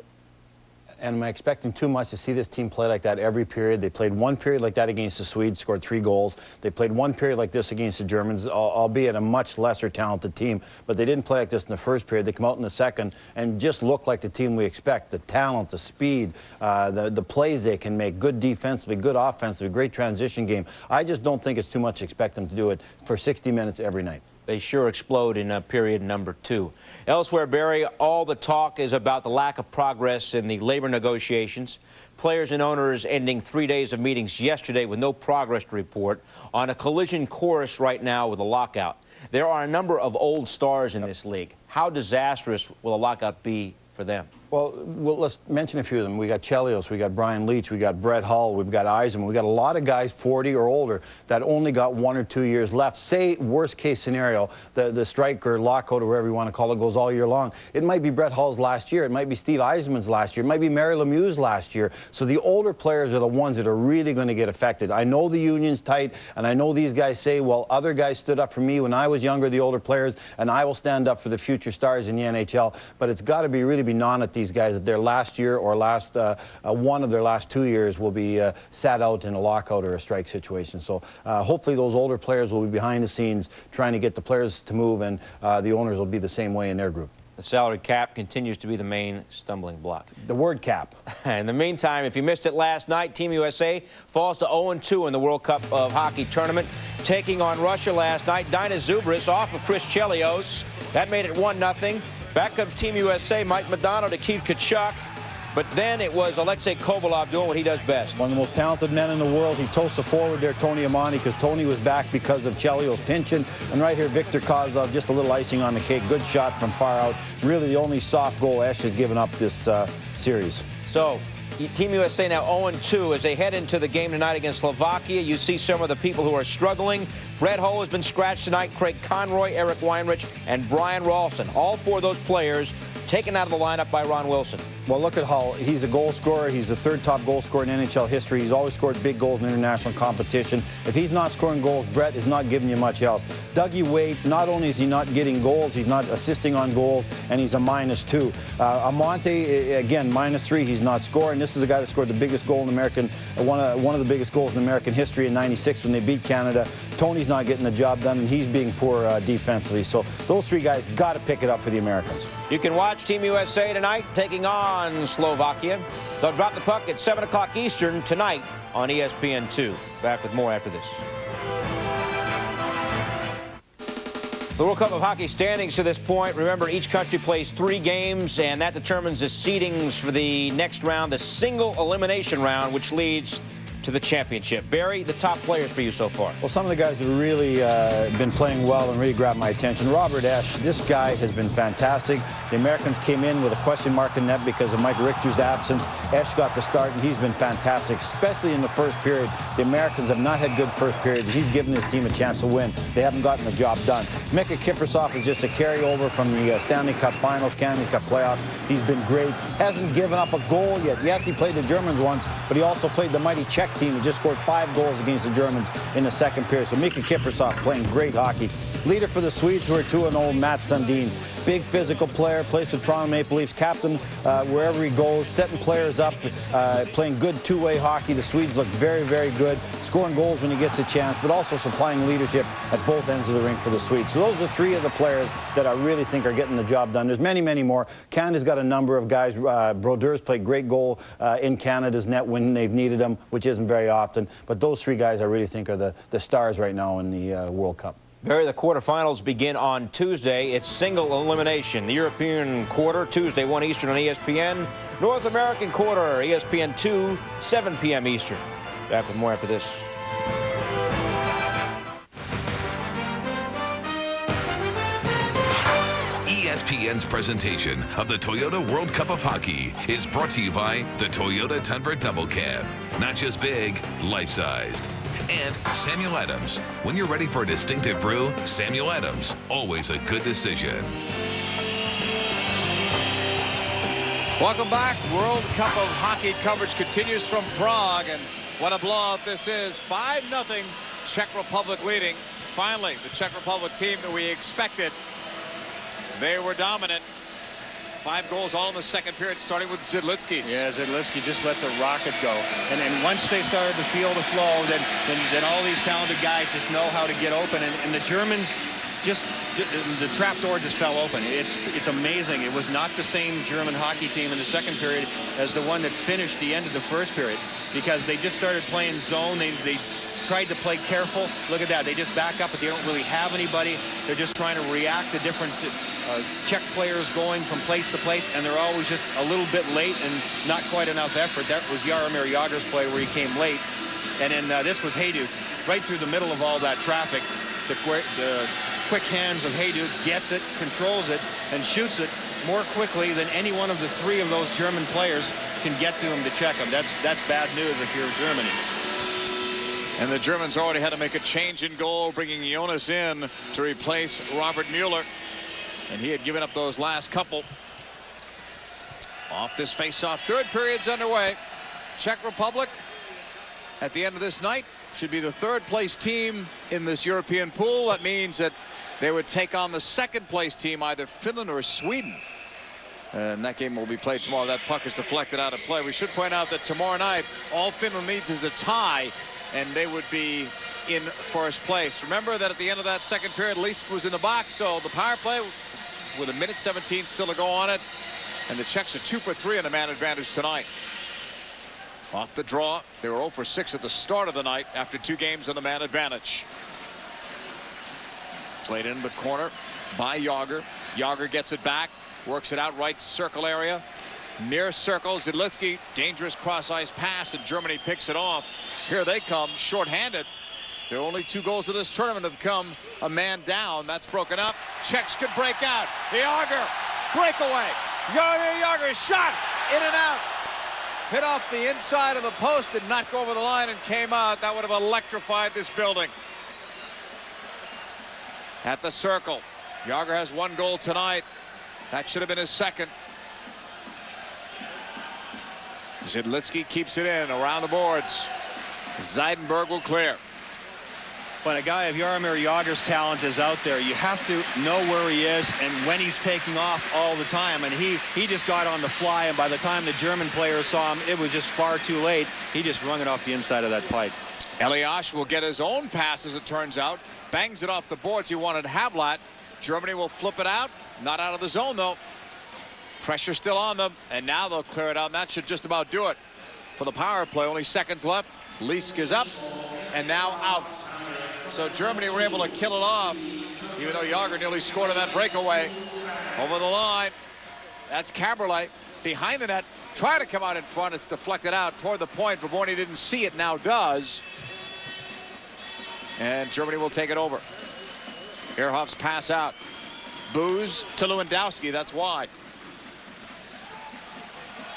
And am I expecting too much to see this team play like that every period? They played 1 period like that against the Swedes, scored 3 goals. They played 1 period like this against the Germans, albeit a much lesser talented team. But they didn't play like this in the first period. They come out in the second and just look like the team we expect. The talent, the speed, the plays they can make, good defensively, good offensively, great transition game. I just don't think it's too much to expect them to do it for 60 minutes every night. They sure explode in period number 2. Elsewhere, Barry, all the talk is about the lack of progress in the labor negotiations. Players and owners ending 3 days of meetings yesterday with no progress to report, on a collision course right now with a lockout. There are a number of old stars in this league. How disastrous will a lockout be for them? Well, let's mention a few of them. We got Chelios, we got Brian Leach, we got Brett Hull, we've got Eisenman. We got a lot of guys 40 or older that only got 1 or 2 years left. Say, worst case scenario, the strike or lockout or whatever you want to call it goes all year long. It might be Brett Hull's last year. It might be Steve Eisenman's last year. It might be Mary Lemieux's last year. So the older players are the ones that are really going to get affected. I know the union's tight, and I know these guys say, well, other guys stood up for me when I was younger, the older players, and I will stand up for the future stars in the NHL. But it's got to be really be gnawing at these guys that their last year or one of their last 2 years will be sat out in a lockout or a strike situation. So hopefully those older players will be behind the scenes trying to get the players to move, and the owners will be the same way in their group. The salary cap continues to be the main stumbling block. The word cap. In the meantime, if you missed it last night, Team USA falls to 0-2 in the World Cup of Hockey tournament, taking on Russia last night. Dinah Zubris off of Chris Chelios. That made it 1-0. Back comes Team USA, Mike Modano to Keith Tkachuk. But then it was Alexei Kovalov doing what he does best. One of the most talented men in the world. He toasts the forward there, Tony Amani, because Tony was back because of Chelios pinching. And right here, Victor Kozlov, just a little icing on the cake. Good shot from far out. Really the only soft goal Esh has given up this series. So Team USA now 0-2 as they head into the game tonight against Slovakia. You see some of the people who are struggling. Brett Hull has been scratched tonight. Craig Conroy, Eric Weinrich, and Brian Ralston. All 4 of those players taken out of the lineup by Ron Wilson. Well, look at Hull. He's a goal scorer. He's the 3rd top goal scorer in NHL history. He's always scored big goals in international competition. If he's not scoring goals, Brett is not giving you much else. Dougie Wade, not only is he not getting goals, he's not assisting on goals, and he's a -2. Amonte, again, -3. He's not scoring. This is the guy that scored the biggest goal in American, one of the biggest goals in American history in '96 when they beat Canada. Tony's not getting the job done, and he's being poor defensively. So those 3 guys got to pick it up for the Americans. You can watch Team USA tonight taking on Slovakia. They'll drop the puck at 7 o'clock Eastern tonight on ESPN2. Back with more after this. The World Cup of Hockey standings to this point. Remember, each country plays 3 games, and that determines the seedings for the next round, the single elimination round, which leads to the championship. Barry, the top players for you so far? Well, some of the guys have really been playing well and really grabbed my attention. Robert Esch, this guy has been fantastic. The Americans came in with a question mark in net because of Mike Richter's absence. Esch got the start, and he's been fantastic, especially in the first period. The Americans have not had good first periods. He's given his team a chance to win. They haven't gotten the job done. Mika Kiprasov is just a carryover from the Stanley Cup Finals, Stanley Cup playoffs. He's been great. Hasn't given up a goal yet. Yes, he played the Germans once, but he also played the mighty Czech team and just scored 5 goals against the Germans in the second period. So Mika Kiprasov playing great hockey. Leader for the Swedes, who are 2-0, Matt Sundin. Big physical player, plays for Toronto Maple Leafs, captain wherever he goes, setting players up, playing good two-way hockey. The Swedes look very, very good, scoring goals when he gets a chance, but also supplying leadership at both ends of the rink for the Swedes. So those are 3 of the players that I really think are getting the job done. There's many, many more. Canada's got a number of guys. Brodeur's played great goal in Canada's net when they've needed him, which isn't very often. But those 3 guys I really think are the stars right now in the World Cup. Barry, the quarterfinals begin on Tuesday. It's single elimination. The European quarter, Tuesday, 1 Eastern on ESPN. North American quarter, ESPN 2, 7 p.m. Eastern. Back with more after this. ESPN's presentation of the Toyota World Cup of Hockey is brought to you by the Toyota Tundra Double Cab. Not just big, life-sized. And Samuel Adams. When you're ready for a distinctive brew, Samuel Adams, always a good decision. Welcome back. World Cup of Hockey coverage continues from Prague, and what a blowout this is. 5-0, Czech Republic leading. Finally, the Czech Republic team that we expected. They were dominant. 5 goals all in the second period, starting with Zidlitsky. Yeah, Zidlitsky just let the rocket go. And then once they started to feel the flow, then all these talented guys just know how to get open. And the Germans the trap door just fell open. It's amazing. It was not the same German hockey team in the second period as the one that finished the end of the first period, because they just started playing zone. They tried to play careful. Look at that. They just back up, but they don't really have anybody. They're just trying to react to different Czech players going from place to place, and they're always just a little bit late and not quite enough effort. That was Jaromir Jagr's play where he came late. And then this was Hecht right through the middle of all that traffic. The quick hands of Hecht gets it, controls it, and shoots it more quickly than any one of the 3 of those German players can get to him to check him. That's bad news if you're Germany. And the Germans already had to make a change in goal, bringing Jonas in to replace Robert Muller. And he had given up those last couple. Off this face-off, third period's underway. Czech Republic, at the end of this night, should be the 3rd-place team in this European pool. That means that they would take on the 2nd-place team, either Finland or Sweden. And that game will be played tomorrow. That puck is deflected out of play. We should point out that tomorrow night, all Finland needs is a tie, and they would be in first place. Remember that at the end of that second period, Elias was in the box, so the power play with 1:17 still to go on it, and the Czechs are 2 for 3 on the man advantage tonight. Off the draw, they were 0 for 6 at the start of the night after 2 games on the man advantage. Played into the corner by Jagr. Jagr gets it back, works it out right circle area. Near circle, Zidlitsky, dangerous cross-ice pass, and Germany picks it off. Here they come, short-handed. Their only 2 goals of this tournament have come a man down. That's broken up. Czechs could break out. Jagr, breakaway. Jagr shot, in and out. Hit off the inside of the post, did not go over the line and came out. That would have electrified this building. At the circle, Jagr has 1 goal tonight. That should have been his 2nd. Zidlitsky keeps it in around the boards. Zeidenberg will clear. When a guy of Jaromir Jagr's talent is out there, you have to know where he is and when he's taking off all the time. And he just got on the fly, and by the time the German players saw him, it was just far too late. He just wrung it off the inside of that pipe. Elias will get his own pass, as it turns out. Bangs it off the boards. He wanted Havlat. Germany will flip it out. Not out of the zone, though. Pressure still on them, and now they'll clear it out, and that should just about do it for the power play. Only seconds left. Elias is up, and now out. So Germany were able to kill it off, even though Jagr nearly scored on that breakaway. Over the line. That's Caberlet. behind the net, try to come out in front. It's deflected out toward the point. Vokoun didn't see it, now does. And Germany will take it over. Ehrhoff's pass out. Booz to Lewandowski, that's wide.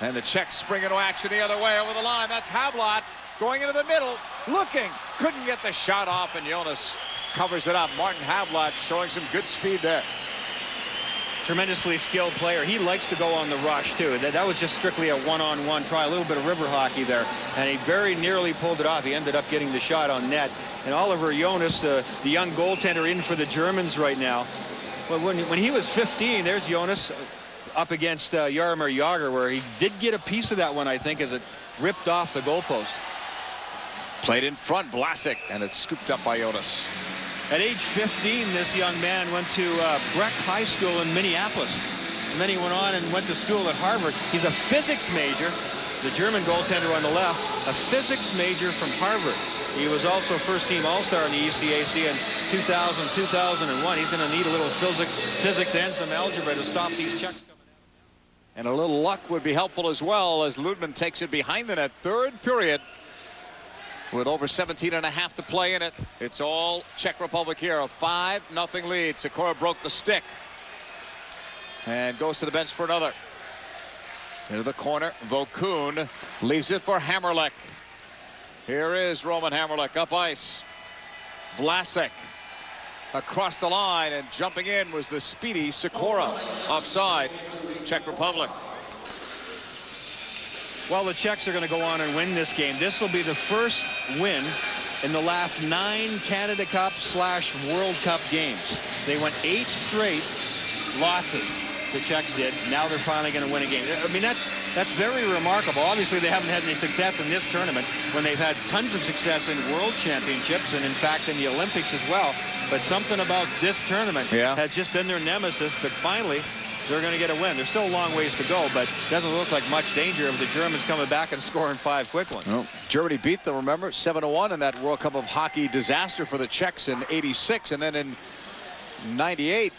And the Czechs spring into action the other way over the line. That's Havlat going into the middle, looking, couldn't get the shot off, and Jonas covers it up. Martin Havlat showing some good speed there. Tremendously skilled player. He likes to go on the rush too. That was just strictly a one-on-one try, a little bit of river hockey there, and he very nearly pulled it off. He ended up getting the shot on net. And Oliver Jonas, the young goaltender in for the Germans right now. Well, when he was 15, there's Jonas up against Jaromir Jagr, where he did get a piece of that one, I think, as it ripped off the goalpost. Played in front, Vlasic, and it's scooped up by Jonas. At age 15, this young man went to Breck High School in Minneapolis. And then he went on and went to school at Harvard. He's a physics major, the German goaltender on the left, a physics major from Harvard. He was also first-team All-Star in the ECAC in 2000, 2001. He's going to need a little physics and some algebra to stop these Czechs coming out. And a little luck would be helpful as well, as Ludman takes it behind the net. Third period with over 17.5 to play in it. It's all Czech Republic here. A 5-0 lead. Sikora broke the stick and goes to the bench for another. Into the corner, Vokoun leaves it for Hammerleck. Here is Roman Hammerleck up ice. Vlasic across the line, and jumping in was the speedy Sikora. Offside, Czech Republic. Well, the Czechs are going to go on and win this game. This will be the first win in the last 9 Canada Cup / World Cup games. They went 8 straight losses, the Czechs did. Now they're finally going to win a game. I mean, that's very remarkable. Obviously, they haven't had any success in this tournament when they've had tons of success in World Championships and, in fact, in the Olympics as well. But something about this tournament has just been their nemesis. But finally, they're going to get a win. There's still a long ways to go, but doesn't look like much danger of the Germans coming back and scoring 5 quick ones. Well, Germany beat them, remember, 7-1 in that World Cup of Hockey disaster for the Czechs in '86, and then in '98.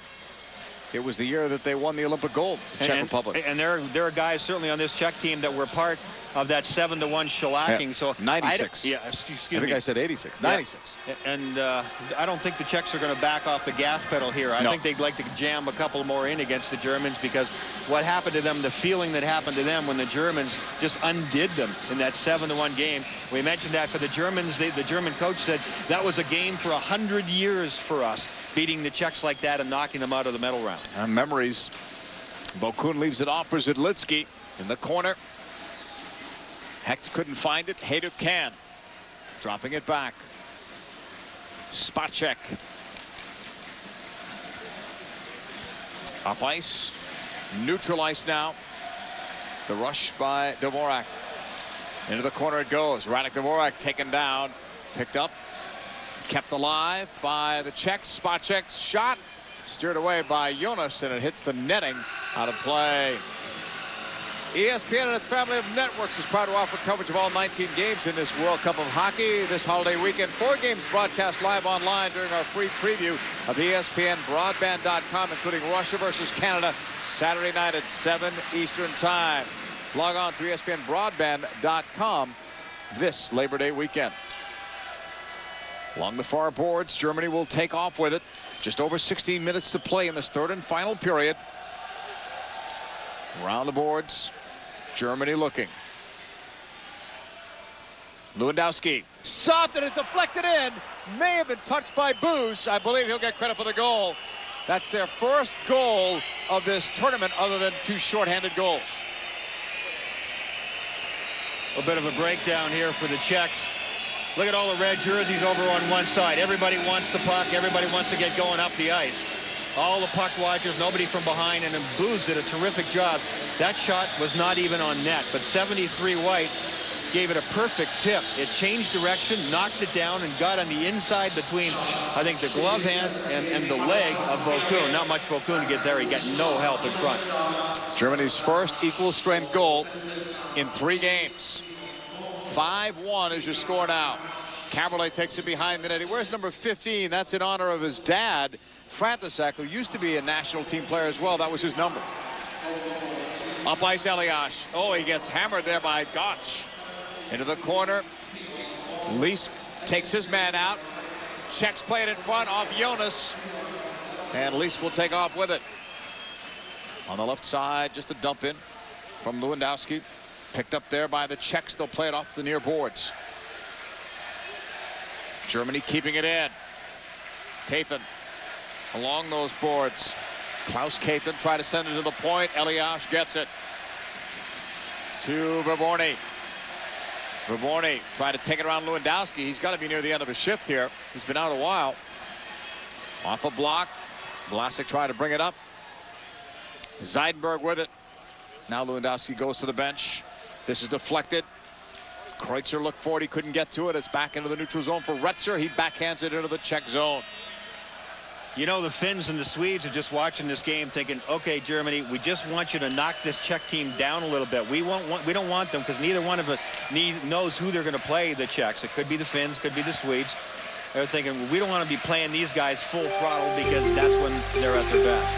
It was the year that they won the Olympic gold, Czech Republic. And there are guys certainly on this Czech team that were part of that 7-1 shellacking. Yeah, so 96. Excuse me. I think I said 86. 96. Yeah. And I don't think the Czechs are going to back off the gas pedal here. I think they'd like to jam a couple more in against the Germans, because what happened to them, the feeling that happened to them when the Germans just undid them in that 7-1 game. We mentioned that for the Germans. The German coach said that was a game for 100 years for us, beating the Czechs like that and knocking them out of the medal round. Memories. Vokoun leaves it off for Zidlitsky in the corner. Hecht couldn't find it. Hecht can. Dropping it back. Spacek. Up ice. Neutral ice now. The rush by Dvorak. Into the corner it goes. Radek Dvorak taken down. Picked up. Kept alive by the Czechs. Spacek's shot steered away by Jonas, and it hits the netting. Out of play. ESPN and its family of networks is proud to offer coverage of all 19 games in this World Cup of Hockey this holiday weekend. 4 games broadcast live online during our free preview of ESPNbroadband.com, including Russia versus Canada, Saturday night at 7 Eastern Time. Log on to ESPNbroadband.com this Labor Day weekend. Along the far boards, Germany will take off with it. Just over 16 minutes to play in this third and final period. Around the boards, Germany looking. Lewandowski stopped, and it deflected in. May have been touched by Booz. I believe he'll get credit for the goal. That's their first goal of this tournament, other than 2 shorthanded goals. A bit of a breakdown here for the Czechs. Look at all the red jerseys over on one side. Everybody wants the puck. Everybody wants to get going up the ice. All the puck watchers, nobody from behind, and then Booz did a terrific job. That shot was not even on net, but 73 White gave it a perfect tip. It changed direction, knocked it down, and got on the inside between, I think, the glove hand and the leg of Vokoun. Not much Vokoun to get there. He got no help in front. Germany's first equal-strength goal in 3 games. 5-1 is your score now. Caberlet takes it behind the net. Where's number 15? That's in honor of his dad, František, who used to be a national team player as well. That was his number. Up ice Elias. Oh, he gets hammered there by Gotch. Into the corner. Lease takes his man out. Czechs play it in front of Jonas. And Lease will take off with it. On the left side, just a dump in from Lewandowski. Picked up there by the Czechs. They'll play it off the near boards. Germany keeping it in. Kathan along those boards. Klaus Kathan try to send it to the point. Elias gets it to Verborny. Verborny try to take it around Lewandowski. He's got to be near the end of his shift here. He's been out a while. Off a block. Vlasic try to bring it up. Zeidenberg with it. Now Lewandowski goes to the bench. This is deflected. Kreutzer looked for it. He couldn't get to it. It's back into the neutral zone for Retzer. He backhands it into the Czech zone. You know, the Finns and the Swedes are just watching this game thinking, okay, Germany, we just want you to knock this Czech team down a little bit. We don't want them, because neither one of us knows who they're going to play, the Czechs. It could be the Finns, could be the Swedes. They're thinking, we don't want to be playing these guys full throttle, because that's when they're at their best.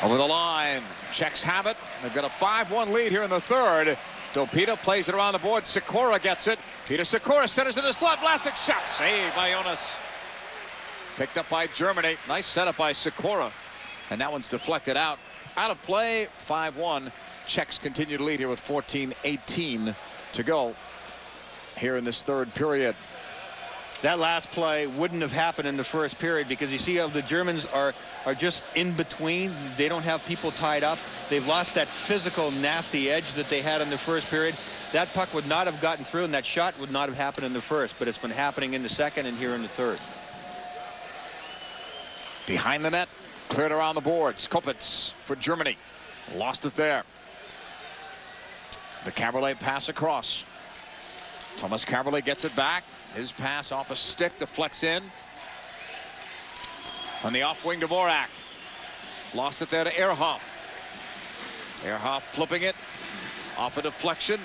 Over the line. Czechs have it. They've got a 5-1 lead here in the third. Dopita plays it around the board. Sikora gets it. Peter Sikora centers in the slot. Blastic shot saved by Jonas. Picked up by Germany. Nice setup by Sikora. And that one's deflected out. Out of play. 5-1. Czechs continue to lead here with 14-18 to go here in this third period. That last play wouldn't have happened in the first period, because you see how the Germans are just in between. They don't have people tied up. They've lost that physical, nasty edge that they had in the first period. That puck would not have gotten through, and that shot would not have happened in the first, but it's been happening in the second and here in the third. Behind the net, cleared around the boards. Kopitz for Germany. Lost it there. The Caberlet pass across. Thomas Caberlet gets it back. His pass off a stick, deflects in. On the off wing, Dvorak. Lost it there to Ehrhoff. Ehrhoff flipping it. Off a deflection.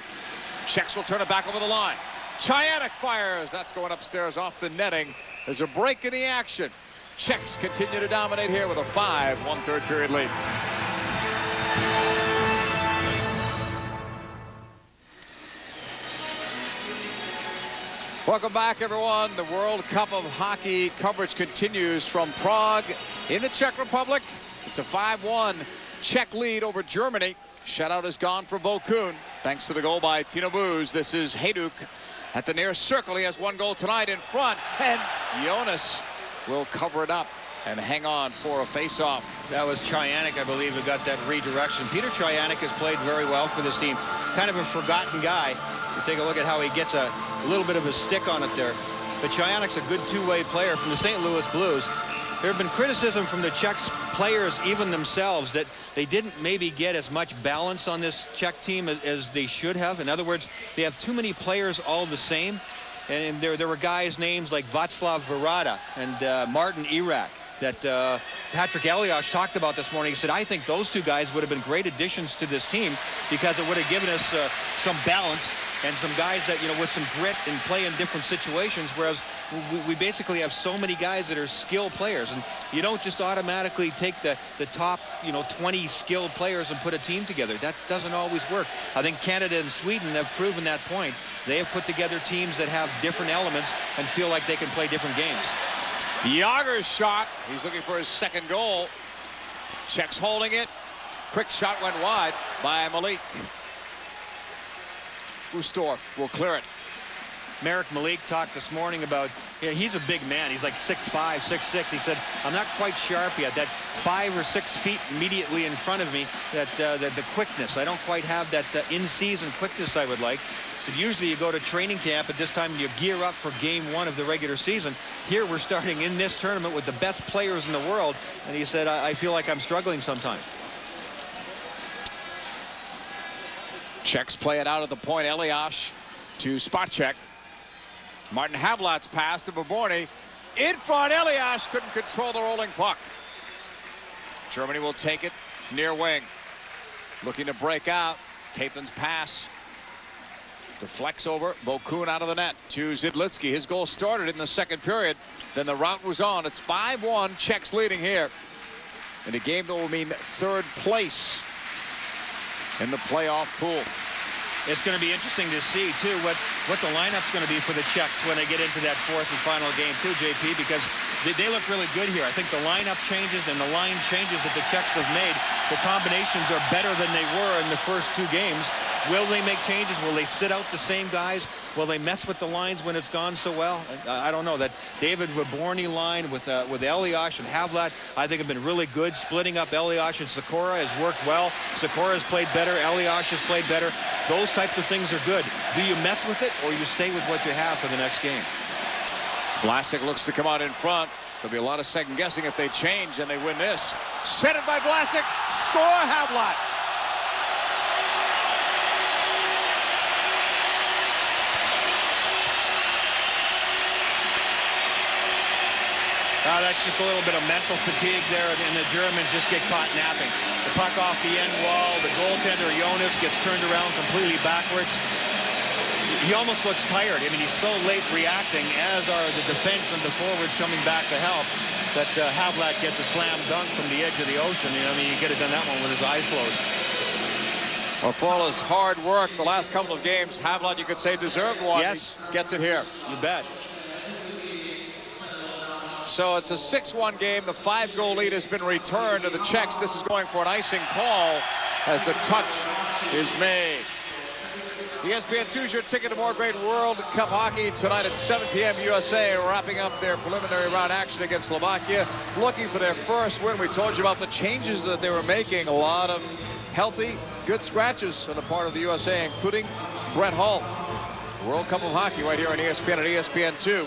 Czechs will turn it back over the line. Chayanek fires. That's going upstairs off the netting. There's a break in the action. Czechs continue to dominate here with a 5-1 third period lead. Welcome back, everyone. The World Cup of Hockey coverage continues from Prague in the Czech Republic. It's a 5-1 Czech lead over Germany. Shutout is gone for Vokoun, thanks to the goal by Tino. This is Hejduk at the near circle. He has one goal tonight in front, and Jonas will cover it up and hang on for a face-off. That was Chayanek, I believe, who got that redirection. Peter Chayanek has played very well for this team. Kind of a forgotten guy. You take a look at how he gets a little bit of a stick on it there. But Chayanek's a good two-way player from the St. Louis Blues. There have been criticism from the Czech players, even themselves, that they didn't maybe get as much balance on this Czech team as they should have. In other words, they have too many players all the same. And there were guys names like Václav Varada and Martin Irak that Patrik Elias talked about this morning. He said, I think those two guys would have been great additions to this team, because it would have given us some balance and some guys that, you know, with some grit and play in different situations, whereas we basically have so many guys that are skilled players, and you don't just automatically take the top, 20 skilled players and put a team together. That doesn't always work. I think Canada and Sweden have proven that point. They have put together teams that have different elements and feel like they can play different games. Jagr's shot. He's looking for his second goal. Czechs holding it. Quick shot went wide by Malik. Ustorf will clear it. Marek Malik talked this morning about, he's a big man. He's like 6'5", 6'6". He said, I'm not quite sharp yet. That 5 or 6 feet immediately in front of me, the quickness. I don't quite have that in-season quickness I would like. So usually you go to training camp at this time and you gear up for game 1 of the regular season. Here we're starting in this tournament with the best players in the world. And he said, I feel like I'm struggling sometimes. Czechs play it out at the point. Elias to Spacek. Martin Havlat's pass to Verborny. In front, Elias couldn't control the rolling puck. Germany will take it near wing. Looking to break out. Caitlin's pass. Deflects over. Vokoun out of the net to Zidlitsky. His goal started in the second period. Then the rout was on. It's 5-1. Czechs leading here in a game that will mean third place in the playoff pool. It's going to be interesting to see, too, what the lineup's going to be for the Czechs when they get into that fourth and final game, too, JP, because they look really good here. I think the lineup changes and the line changes that the Czechs have made, the combinations are better than they were in the first two games. Will they make changes? Will they sit out the same guys? Will they mess with the lines when it's gone so well? I don't know. That David Vaborny line with Elias and Havlat, I think, have been really good. Splitting up Elias and Sikora has worked well. Sikora has played better. Elias has played better. Those types of things are good. Do you mess with it, or you stay with what you have for the next game? Vlasic looks to come out in front. There'll be a lot of second guessing if they change and they win this. Set it by Vlasic. Score, Havlat. That's just a little bit of mental fatigue there, and the Germans just get caught napping. The puck off the end wall, the goaltender Jonas gets turned around completely backwards. He almost looks tired. I mean, he's so late reacting, as are the defense and the forwards coming back to help, that Havlat gets a slam dunk from the edge of the ocean. You know, I mean, he could have done that one with his eyes closed. Well, for all his hard work the last couple of games, Havlat, you could say, deserved one. Yes. He gets it here. You bet. So it's a 6-1 game. The 5-goal lead has been returned to the Czechs. This is going for an icing call as the touch is made. ESPN2's your ticket to more great World Cup hockey tonight at 7 p.m. USA wrapping up their preliminary round action against Slovakia, looking for their first win. We told you about the changes that they were making. A lot of healthy, good scratches on the part of the USA, including Brett Hull. World Cup of hockey right here on ESPN and ESPN2.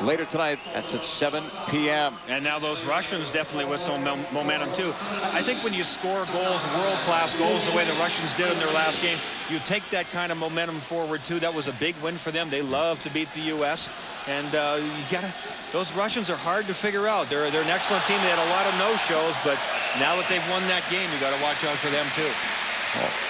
Later tonight, that's at 7 p.m. And now those Russians definitely with some momentum, too. I think when you score goals, world-class goals, the way the Russians did in their last game, you take that kind of momentum forward, too. That was a big win for them. They love to beat the U.S. And those Russians are hard to figure out. They're an excellent team. They had a lot of no-shows, but now that they've won that game, you got to watch out for them, too. Oh.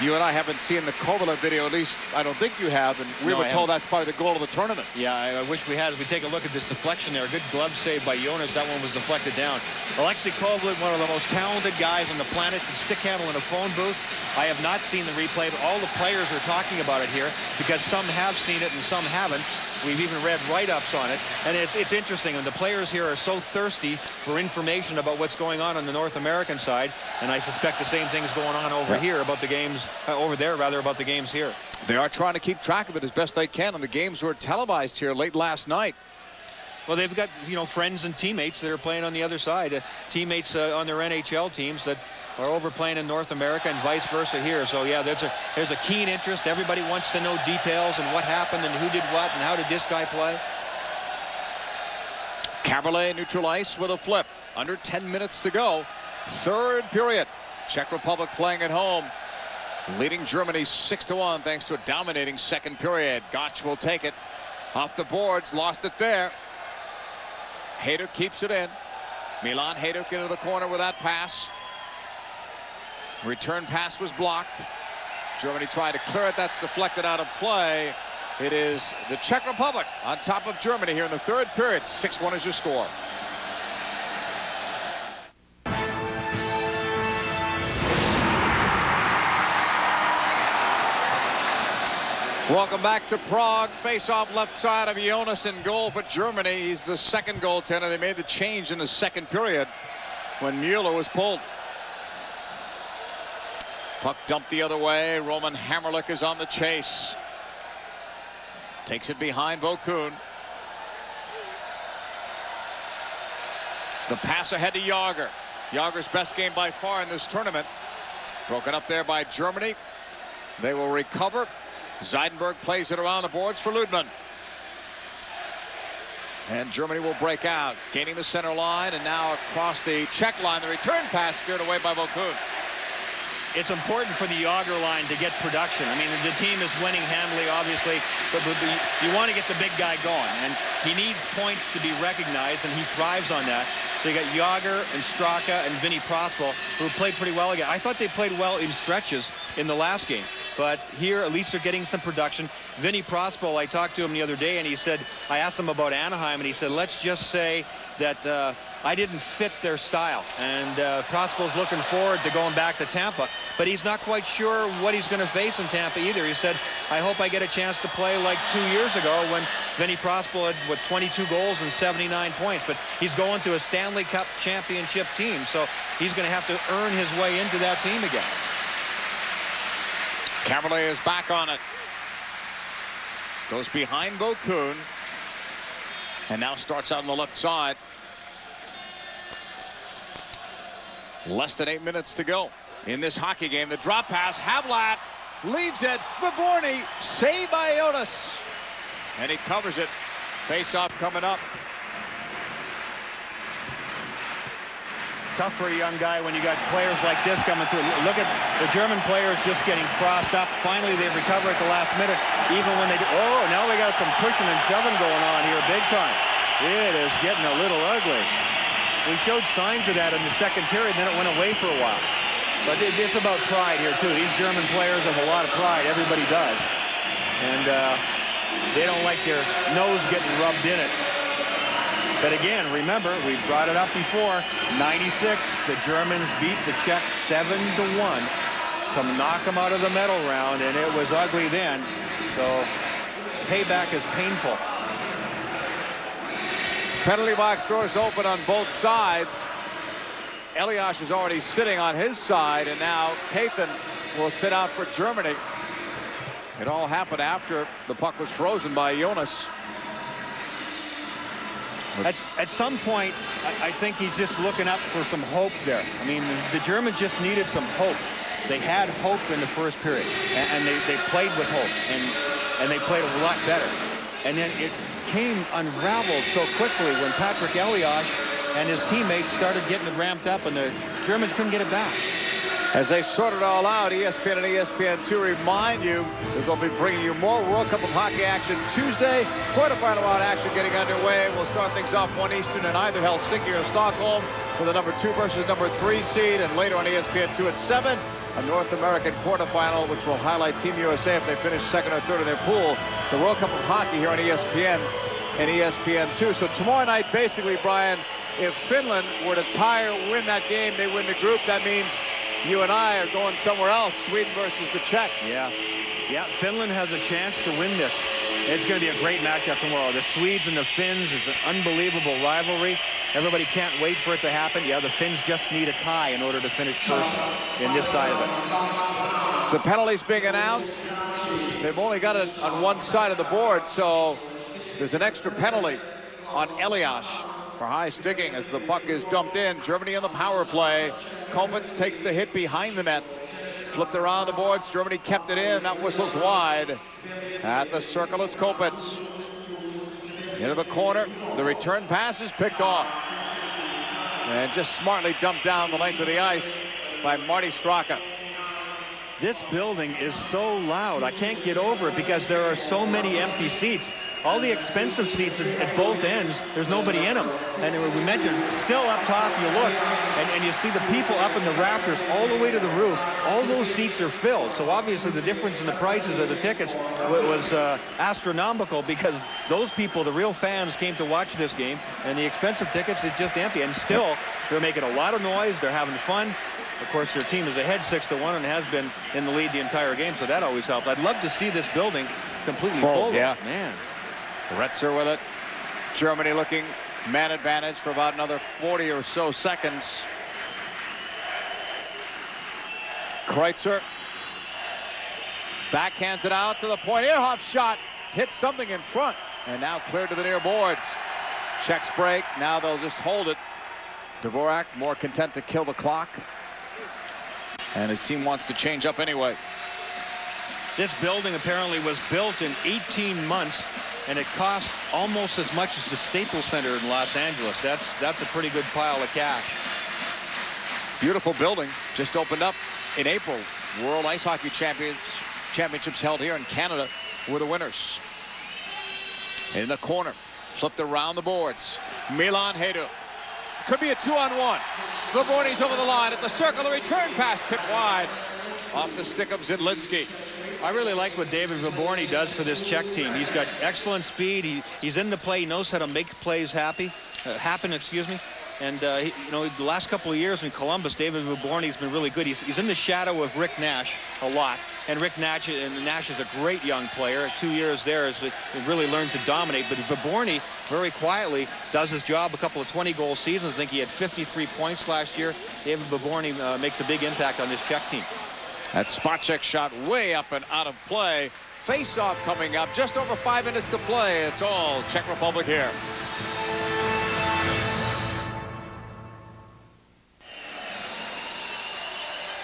You and I haven't seen the Kovalev video, at least I don't think you have, and we were told that's probably the goal of the tournament. Yeah, I wish we had. As we take a look at this deflection there, a good glove save by Jonas. That one was deflected down. Alexei Kovalev, one of the most talented guys on the planet, can stick handle in a phone booth. I have not seen the replay, but all the players are talking about it here because some have seen it and some haven't. We've even read write-ups on it, and it's interesting. And the players here are so thirsty for information about what's going on the North American side, and I suspect the same thing's going on over here about the games, over there rather, about the games here. They are trying to keep track of it as best they can, and the games were televised here late last night. Well, they've got, you know, friends and teammates that are playing on the other side, teammates on their NHL teams that are over playing in North America and vice versa here. So yeah, there's a keen interest. Everybody wants to know details and what happened and who did what and how did this guy play. Caberlet neutral ice with a flip. Under 10 minutes to go. Third period. Czech Republic playing at home, leading Germany 6-1 thanks to a dominating second period. Gotch will take it off the boards, lost it there. Hecht keeps it in. Milan Hecht into the corner with that pass. Return pass was blocked. Germany tried to clear it. That's deflected out of play. It is the Czech Republic on top of Germany here in the third period. 6-1 is your score. Welcome back to Prague. Face-off left side of Jonas in goal for Germany. He's the second goaltender. They made the change in the second period when Muller was pulled. Puck dumped the other way. Roman Hammerlich is on the chase. Takes it behind Vokoun. The pass ahead to Jagr. Jagr's best game by far in this tournament. Broken up there by Germany. They will recover. Zeidenberg plays it around the boards for Ludman. And Germany will break out, gaining the center line, and now across the Czech line. The return pass steered away by Vokoun. It's important for the Jagr line to get production. I mean, the team is winning handily, obviously, but you want to get the big guy going, and he needs points to be recognized, and he thrives on that. So you got Jagr and Straka and Vinny Prospal, who played pretty well again. I thought they played well in stretches in the last game. but here at least they're getting some production. Vinny Prospal, I talked to him the other day, and he said, I asked him about Anaheim, and he said, let's just say that I didn't fit their style. And Prospal's looking forward to going back to Tampa, but he's not quite sure what he's going to face in Tampa either. He said, I hope I get a chance to play like 2 years ago when Vinny Prospal had, 22 goals and 79 points. But he's going to a Stanley Cup championship team, so he's going to have to earn his way into that team again. Caberlet is back on it. Goes behind Vokoun. And now starts out on the left side. Less than 8 minutes to go in this hockey game. The drop pass. Havlat leaves it. Viborny saved by Jonas. And he covers it. Face-off coming up. Tough for a young guy when you got players like this coming through. Look at the German players just getting crossed up. Finally, they recover at the last minute. Even when they do, oh, now we got some pushing and shoving going on here big time. It is getting a little ugly. We showed signs of that in the second period, then it went away for a while. But it's about pride here, too. These German players have a lot of pride. Everybody does. And they don't like their nose getting rubbed in it. But again, remember, we brought it up before, 96, the Germans beat the Czechs 7-1 to knock them out of the medal round, and it was ugly then. So payback is painful. Penalty box doors open on both sides. Elias is already sitting on his side, and now Hecht will sit out for Germany. It all happened after the puck was frozen by Jonas. At some point, I think he's just looking up for some hope there. I mean, the Germans just needed some hope. They had hope in the first period, and they played with hope, and they played a lot better. And then it came unraveled so quickly when Patrik Elias and his teammates started getting it ramped up, and the Germans couldn't get it back. As they sort it all out, ESPN and ESPN2 remind you that they'll be bringing you more World Cup of Hockey action Tuesday. Quarterfinal round action getting underway. We'll start things off 1 Eastern in either Helsinki or Stockholm for the number 2 versus number 3 seed, and later on ESPN2 at 7, a North American quarterfinal, which will highlight Team USA if they finish second or third in their pool. The World Cup of Hockey here on ESPN and ESPN2. So tomorrow night, basically, Brian, if Finland were to tie or win that game, they win the group. That means you and I are going somewhere else. Sweden versus the Czechs. Yeah, Finland has a chance to win this. It's going to be a great matchup tomorrow. The Swedes and the Finns is an unbelievable rivalry. Everybody can't wait for it to happen. Yeah, the Finns just need a tie in order to finish first in this side of it. The penalties being announced. They've only got it on one side of the board, so there's an extra penalty on Elias for high sticking as the puck is dumped in. Germany on the power play. Kopitz takes the hit behind the net. Flipped around the boards. Germany kept it in. That whistle's wide. At the circle, it's Kopitz. Into the corner. The return pass is picked off. And just smartly dumped down the length of the ice by Marty Straka. This building is so loud. I can't get over it because there are so many empty seats. All the expensive seats at both ends, there's nobody in them. And we mentioned, still up top, you look, and you see the people up in the rafters all the way to the roof. All those seats are filled. So obviously the difference in the prices of the tickets was astronomical, because those people, the real fans, came to watch this game, and the expensive tickets is just empty. And still, they're making a lot of noise. They're having fun. Of course, their team is ahead 6-1 and has been in the lead the entire game, so that always helps. I'd love to see this building completely full. Yeah. Man. Retzer with it. Germany looking man advantage for about another 40 or so seconds. Kreutzer backhands it out to the point. Earhoff's shot hit something in front and now cleared to the near boards. Czechs break. Now they'll just hold it. Dvorak more content to kill the clock. And his team wants to change up anyway. This building apparently was built in 18 months, and it cost almost as much as the Staples Center in Los Angeles. That's a pretty good pile of cash. Beautiful building. Just opened up in April. World Ice Hockey Championships held here in Canada were the winners. In the corner. Flipped around the boards. Milan Hejduk. Could be a 2-on-1. Viborny's over the line at the circle. The return pass tipped wide off the stick of Zidlinski. I really like what David Viborny does for this Czech team. He's got excellent speed. He's in the play. He knows how to make plays happen. And the last couple of years in Columbus, David Viborny's been really good. He's in the shadow of Rick Nash a lot. And Nash is a great young player. 2 years there has really learned to dominate. But Viborny, very quietly, does his job. A couple of 20-goal seasons. I think he had 53 points last year. David Viborny makes a big impact on this Czech team. That spot check shot way up and out of play. Face-off coming up. Just over 5 minutes to play. It's all Czech Republic here.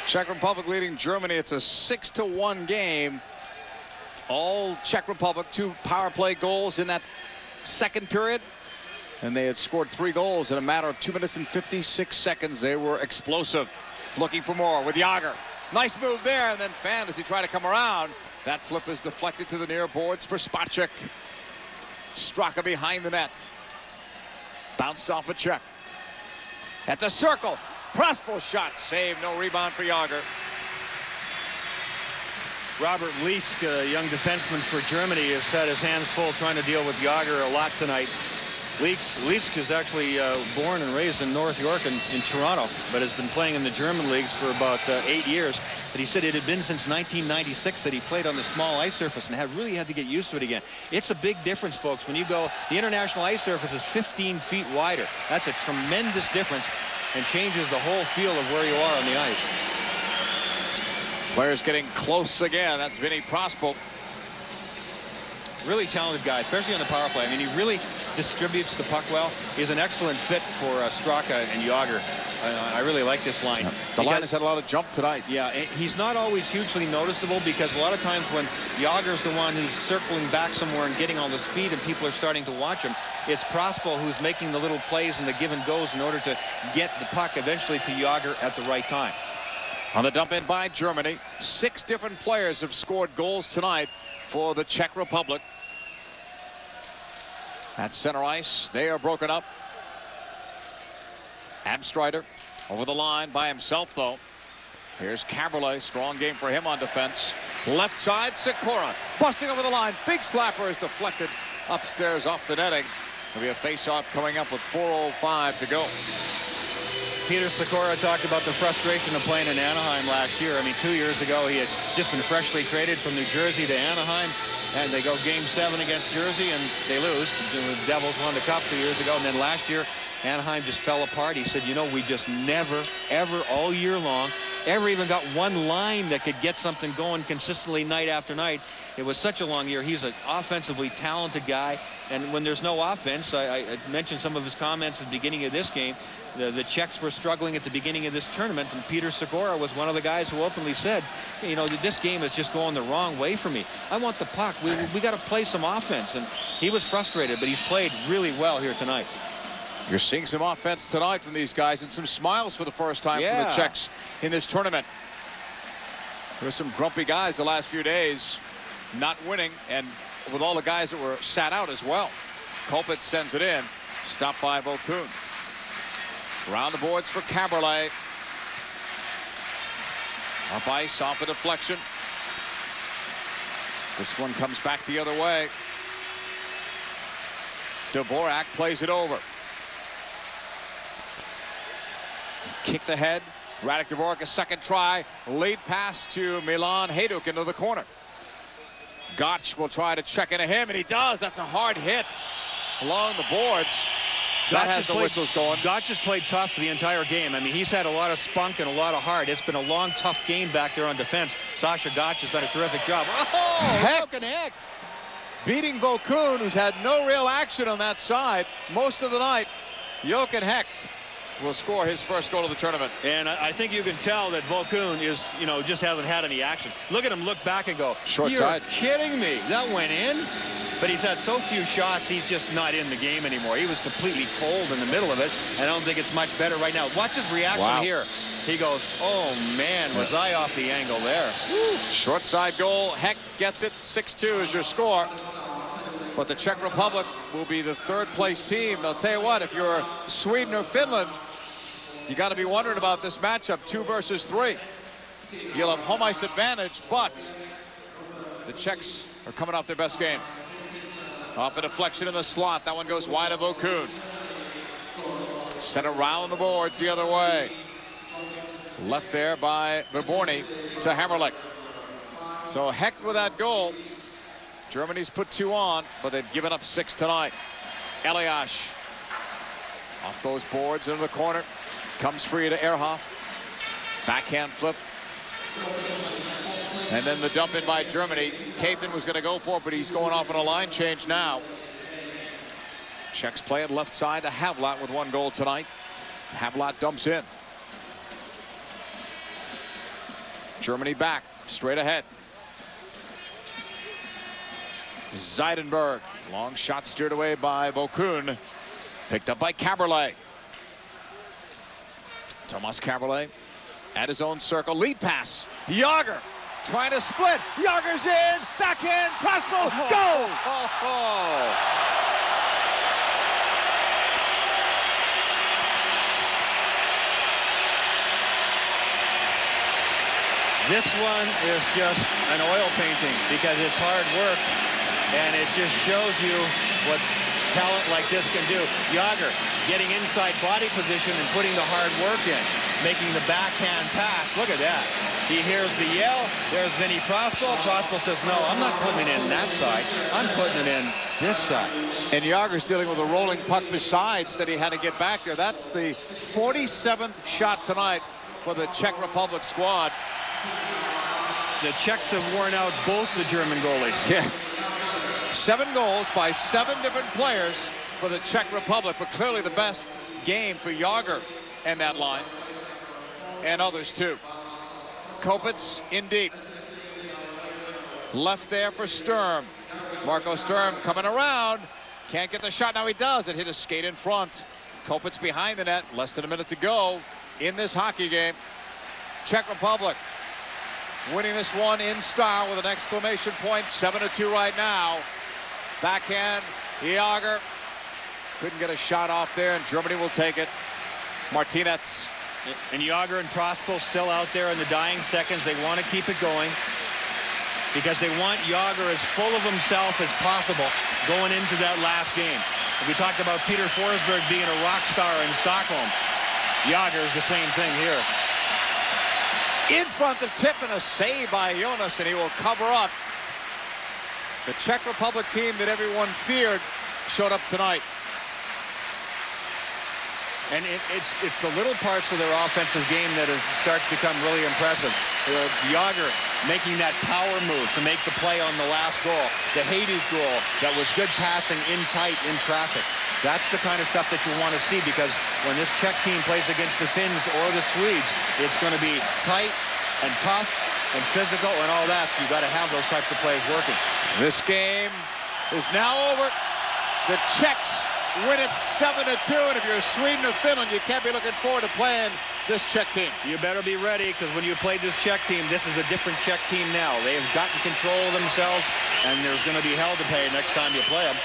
Czech Republic leading Germany. It's a 6-1 game. All Czech Republic, 2 power play goals in that second period. And they had scored 3 goals in a matter of 2 minutes and 56 seconds. They were explosive. Looking for more with Jagr. Nice move there, and then Fan as he tried to come around. That flip is deflected to the near boards for Spacek. Straka behind the net. Bounced off a check. At the circle. Prospal shot. Save. No rebound for Jagr. Robert Liesk, a young defenseman for Germany, has had his hands full trying to deal with Jagr a lot tonight. Liesk is actually born and raised in North York in Toronto, but has been playing in the German leagues for about 8 years. But he said it had been since 1996 that he played on the small ice surface and really had to get used to it again. It's a big difference, folks. When you go, the international ice surface is 15 feet wider. That's a tremendous difference and changes the whole feel of where you are on the ice. Players getting close again. That's Vinny Prospal. Really talented guy, especially on the power play. I mean, he really distributes the puck well. He's an excellent fit for Straka and Jagr. I really like this line. The line has had a lot of jump tonight. Yeah, he's not always hugely noticeable because a lot of times when Jagr's the one who's circling back somewhere and getting all the speed and people are starting to watch him, it's Prospal who's making the little plays and the give and goes in order to get the puck eventually to Jagr at the right time. On the dump in by Germany, 6 different players have scored goals tonight for the Czech Republic. At center ice, they are broken up. Abstrider over the line by himself, though. Here's Caberlet. Strong game for him on defense. Left side, Sikora busting over the line. Big slapper is deflected upstairs off the netting. There'll be a face-off coming up with 4:05 to go. Peter Sikora talked about the frustration of playing in Anaheim last year. I mean, 2 years ago, he had just been freshly traded from New Jersey to Anaheim, and they go Game 7 against Jersey, and they lose. The Devils won the Cup 2 years ago, and then last year, Anaheim just fell apart. He said, you know, we just never, ever, all year long, ever even got one line that could get something going consistently night after night. It was such a long year. He's an offensively talented guy, and when there's no offense, I mentioned some of his comments at the beginning of this game. The Czechs were struggling at the beginning of this tournament, and Peter Sikora was one of the guys who openly said, you know, this game is just going the wrong way for me. I want the puck. We got to play some offense, and he was frustrated, but he's played really well here tonight. You're seeing some offense tonight from these guys and some smiles for the first time from the Czechs in this tournament. There's some grumpy guys the last few days not winning, and with all the guys that were sat out as well. Kolpitz sends it in, stopped by Vokoun. Around the boards for Caberlet. Up ice, off a deflection. This one comes back the other way. Dvorak plays it over. Kick the head. Radek Dvorak a second try. Late pass to Milan Hejduk into the corner. Gotch will try to check into him, and he does. That's a hard hit along the boards. That has the whistles going. Gotch has played tough the entire game. I mean, he's had a lot of spunk and a lot of heart. It's been a long, tough game back there on defense. Sasha Gotch has done a terrific job. Oh, Jochen Hecht beating Vokoun, who's had no real action on that side most of the night. Jochen Hecht will score his first goal of the tournament. And I think you can tell that Vokoun is, you know, just hasn't had any action. Look at him look back and go, short you're side. Kidding me. That went in. But he's had so few shots, he's just not in the game anymore. He was completely cold in the middle of it. I don't think it's much better right now. Watch his reaction here. He goes, oh, man, was I off the angle there. Woo. Short side goal. Hecht gets it. 6-2 is your score. But the Czech Republic will be the third-place team. I'll tell you what, if you're Sweden or Finland, you got to be wondering about this matchup, 2 versus 3. You'll have home ice advantage, but the Czechs are coming off their best game. Off a deflection in the slot. That one goes wide of Vokoun. Sent around the boards the other way. Left there by Viborny to Hammerlich. So Hecht with that goal. Germany's put 2 on, but they've given up 6 tonight. Elias off those boards into the corner. Comes free to Ehrhoff. Backhand flip. And then the dump in by Germany. Kathan was going to go for it, but he's going off on a line change now. Czechs play it left side to Havlat with 1 goal tonight. Havlat dumps in. Germany back, straight ahead. Zeidenberg, long shot steered away by Vokoun. Picked up by Caberlet. Tomas Caberlet at his own circle, lead pass. Jagr trying to split. Jagr's in, backhand, Prospal, go! This one is just an oil painting because it's hard work, and it just shows you what talent like this can do. Jagr getting inside body position and putting the hard work in, making the backhand pass. Look at that. He hears the yell. There's Vinny Prospal. Prospal says, no, I'm not putting it in that side. I'm putting it in this side. And Jagr's dealing with a rolling puck besides that he had to get back there. That's the 47th shot tonight for the Czech Republic squad. The Czechs have worn out both the German goalies. Yeah. 7 goals by 7 different players for the Czech Republic, but clearly the best game for Jagr and that line, and others too. Kopitz in deep. Left there for Sturm. Marco Sturm coming around. Can't get the shot. Now he does. It hit a skate in front. Kopitz behind the net. Less than a minute to go in this hockey game. Czech Republic winning this one in style with an exclamation point. 7-2 right now. Backhand, Jagr couldn't get a shot off there, and Germany will take it. Martinez. And Jagr and Prospal still out there in the dying seconds. They want to keep it going because they want Jagr as full of himself as possible going into that last game. We talked about Peter Forsberg being a rock star in Stockholm. Jagr is the same thing here. In front of tip and a save by Jonas, and he will cover up. The Czech Republic team that everyone feared showed up tonight. And it's the little parts of their offensive game that start to become really impressive. Jagr making that power move to make the play on the last goal. The Hecht goal that was good passing in tight in traffic. That's the kind of stuff that you want to see, because when this Czech team plays against the Finns or the Swedes, it's going to be tight and tough and physical and all that. So you've got to have those types of plays working. This game is now over. The Czechs win it 7-2, and if you're Sweden or Finland, you can't be looking forward to playing this Czech team. You better be ready, because when you played this Czech team, this is a different Czech team now. They've gotten control of themselves, and there's going to be hell to pay next time you play them.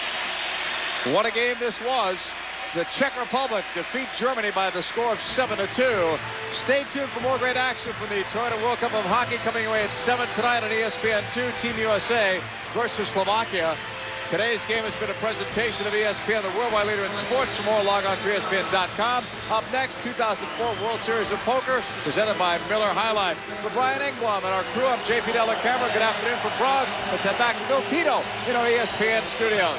What a game this was. The Czech Republic defeat Germany by the score of 7-2. Stay tuned for more great action from the Toyota World Cup of Hockey coming away at 7 tonight on ESPN2. Team USA versus Slovakia. Today's game has been a presentation of ESPN, the worldwide leader in sports. For more, log on to ESPN.com. Up next, 2004 World Series of Poker, presented by Miller High Life. For Brian Engblom and our crew, I'm JP Della Camera. Good afternoon from Prague. Let's head back to Bill Pidto in our ESPN studios.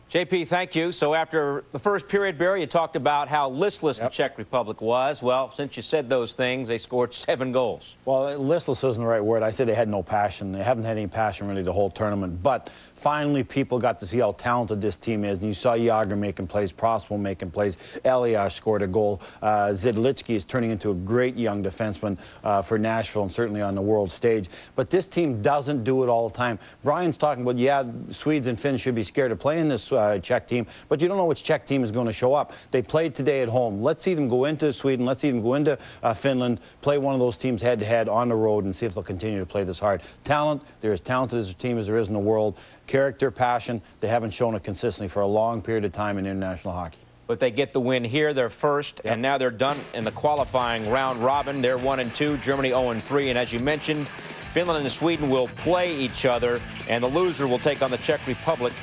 JP, thank you. So after the first period, Barry, you talked about how listless the Czech Republic was. Well, since you said those things, they scored 7 goals. Well, listless isn't the right word. I said they had no passion. They haven't had any passion really the whole tournament. But finally, people got to see how talented this team is. And you saw Jagr making plays, Prospal making plays. Elias scored a goal. Zidlitsky is turning into a great young defenseman for Nashville and certainly on the world stage. But this team doesn't do it all the time. Brian's talking about, yeah, Swedes and Finns should be scared of playing this Czech team, but you don't know which Czech team is going to show up. They played today at home. Let's see them go into Sweden. Let's see them go into Finland, play one of those teams head-to-head on the road, and see if they'll continue to play this hard. Talent, they're as talented as a team as there is in the world. Character, passion, they haven't shown it consistently for a long period of time in international hockey. But they get the win here, they're first, and now they're done in the qualifying round robin. They're 1-2, Germany 0-3, and as you mentioned, Finland and Sweden will play each other, and the loser will take on the Czech Republic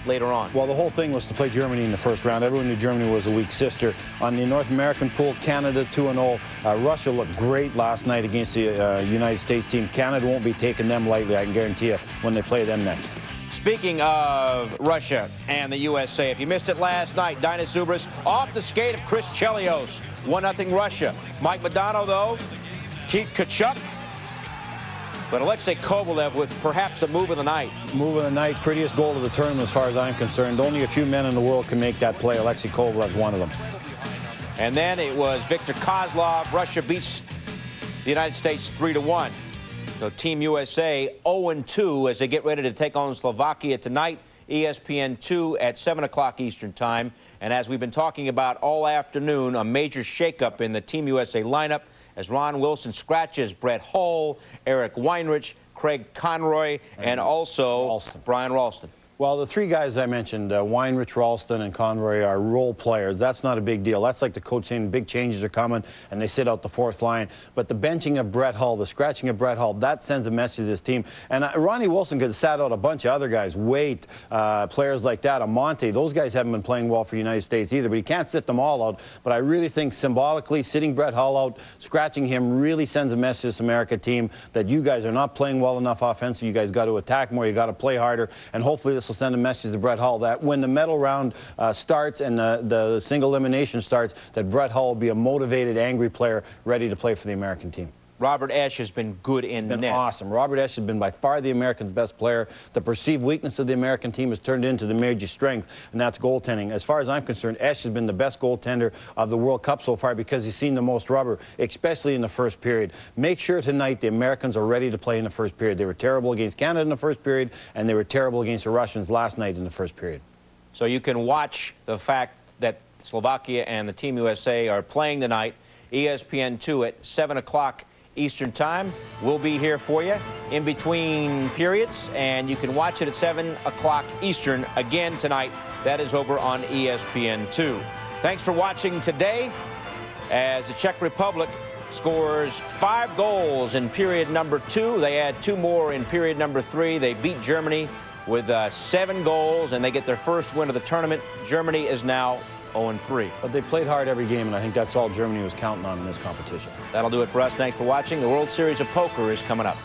later on. Well, the whole thing was to play Germany in the first round. Everyone knew Germany was a weak sister. On the North American pool, Canada 2-0. Russia looked great last night against the United States team. Canada won't be taking them lightly, I can guarantee you, when they play them next. Speaking of Russia and the USA, if you missed it last night, Dinah Subras off the skate of Chris Chelios. 1-0 Russia. Mike Modano, though, Keith Kachuk, but Alexei Kovalev with perhaps the move of the night. Move of the night, prettiest goal of the tournament as far as I'm concerned. Only a few men in the world can make that play. Alexei Kovalev's one of them. And then it was Viktor Kozlov. Russia beats the United States 3-1. So Team USA 0-2 as they get ready to take on Slovakia tonight. ESPN 2 at 7 o'clock Eastern Time. And as we've been talking about all afternoon, a major shakeup in the Team USA lineup as Ron Wilson scratches Brett Hull, Eric Weinrich, Craig Conroy, and also Brian Ralston. Well, the three guys I mentioned, Weinrich, Ralston, and Conroy, are role players. That's not a big deal. That's like the coach saying big changes are coming, and they sit out the fourth line. But the benching of Brett Hull, the scratching of Brett Hull, that sends a message to this team. And Ronnie Wilson could have sat out a bunch of other guys, Waite, players like that, Amonte. Those guys haven't been playing well for the United States either, but he can't sit them all out. But I really think symbolically, sitting Brett Hull out, scratching him, really sends a message to this America team that you guys are not playing well enough offensively. You guys got to attack more. You got to play harder. And hopefully this will send a message to Brett Hull that when the medal round starts and the single elimination starts, that Brett Hull will be a motivated, angry player ready to play for the American team. Robert Esche has been good in net. Awesome. Robert Esche has been by far the Americans' best player. The perceived weakness of the American team has turned into the major strength, and that's goaltending. As far as I'm concerned, Esche has been the best goaltender of the World Cup so far because he's seen the most rubber, especially in the first period. Make sure tonight the Americans are ready to play in the first period. They were terrible against Canada in the first period, and they were terrible against the Russians last night in the first period. So you can watch the fact that Slovakia and the Team USA are playing tonight. ESPN 2 at 7 o'clock Eastern Time. We'll be here for you in between periods, and you can watch it at 7 o'clock Eastern again tonight. That is over on ESPN 2. Thanks for watching today as the Czech Republic scores 5 goals in period number 2. They add 2 more in period number 3. They beat Germany with 7 goals, and they get their first win of the tournament. Germany is now 0-3. But they played hard every game, and I think that's all Germany was counting on in this competition. That'll do it for us. Thanks for watching. The World Series of Poker is coming up.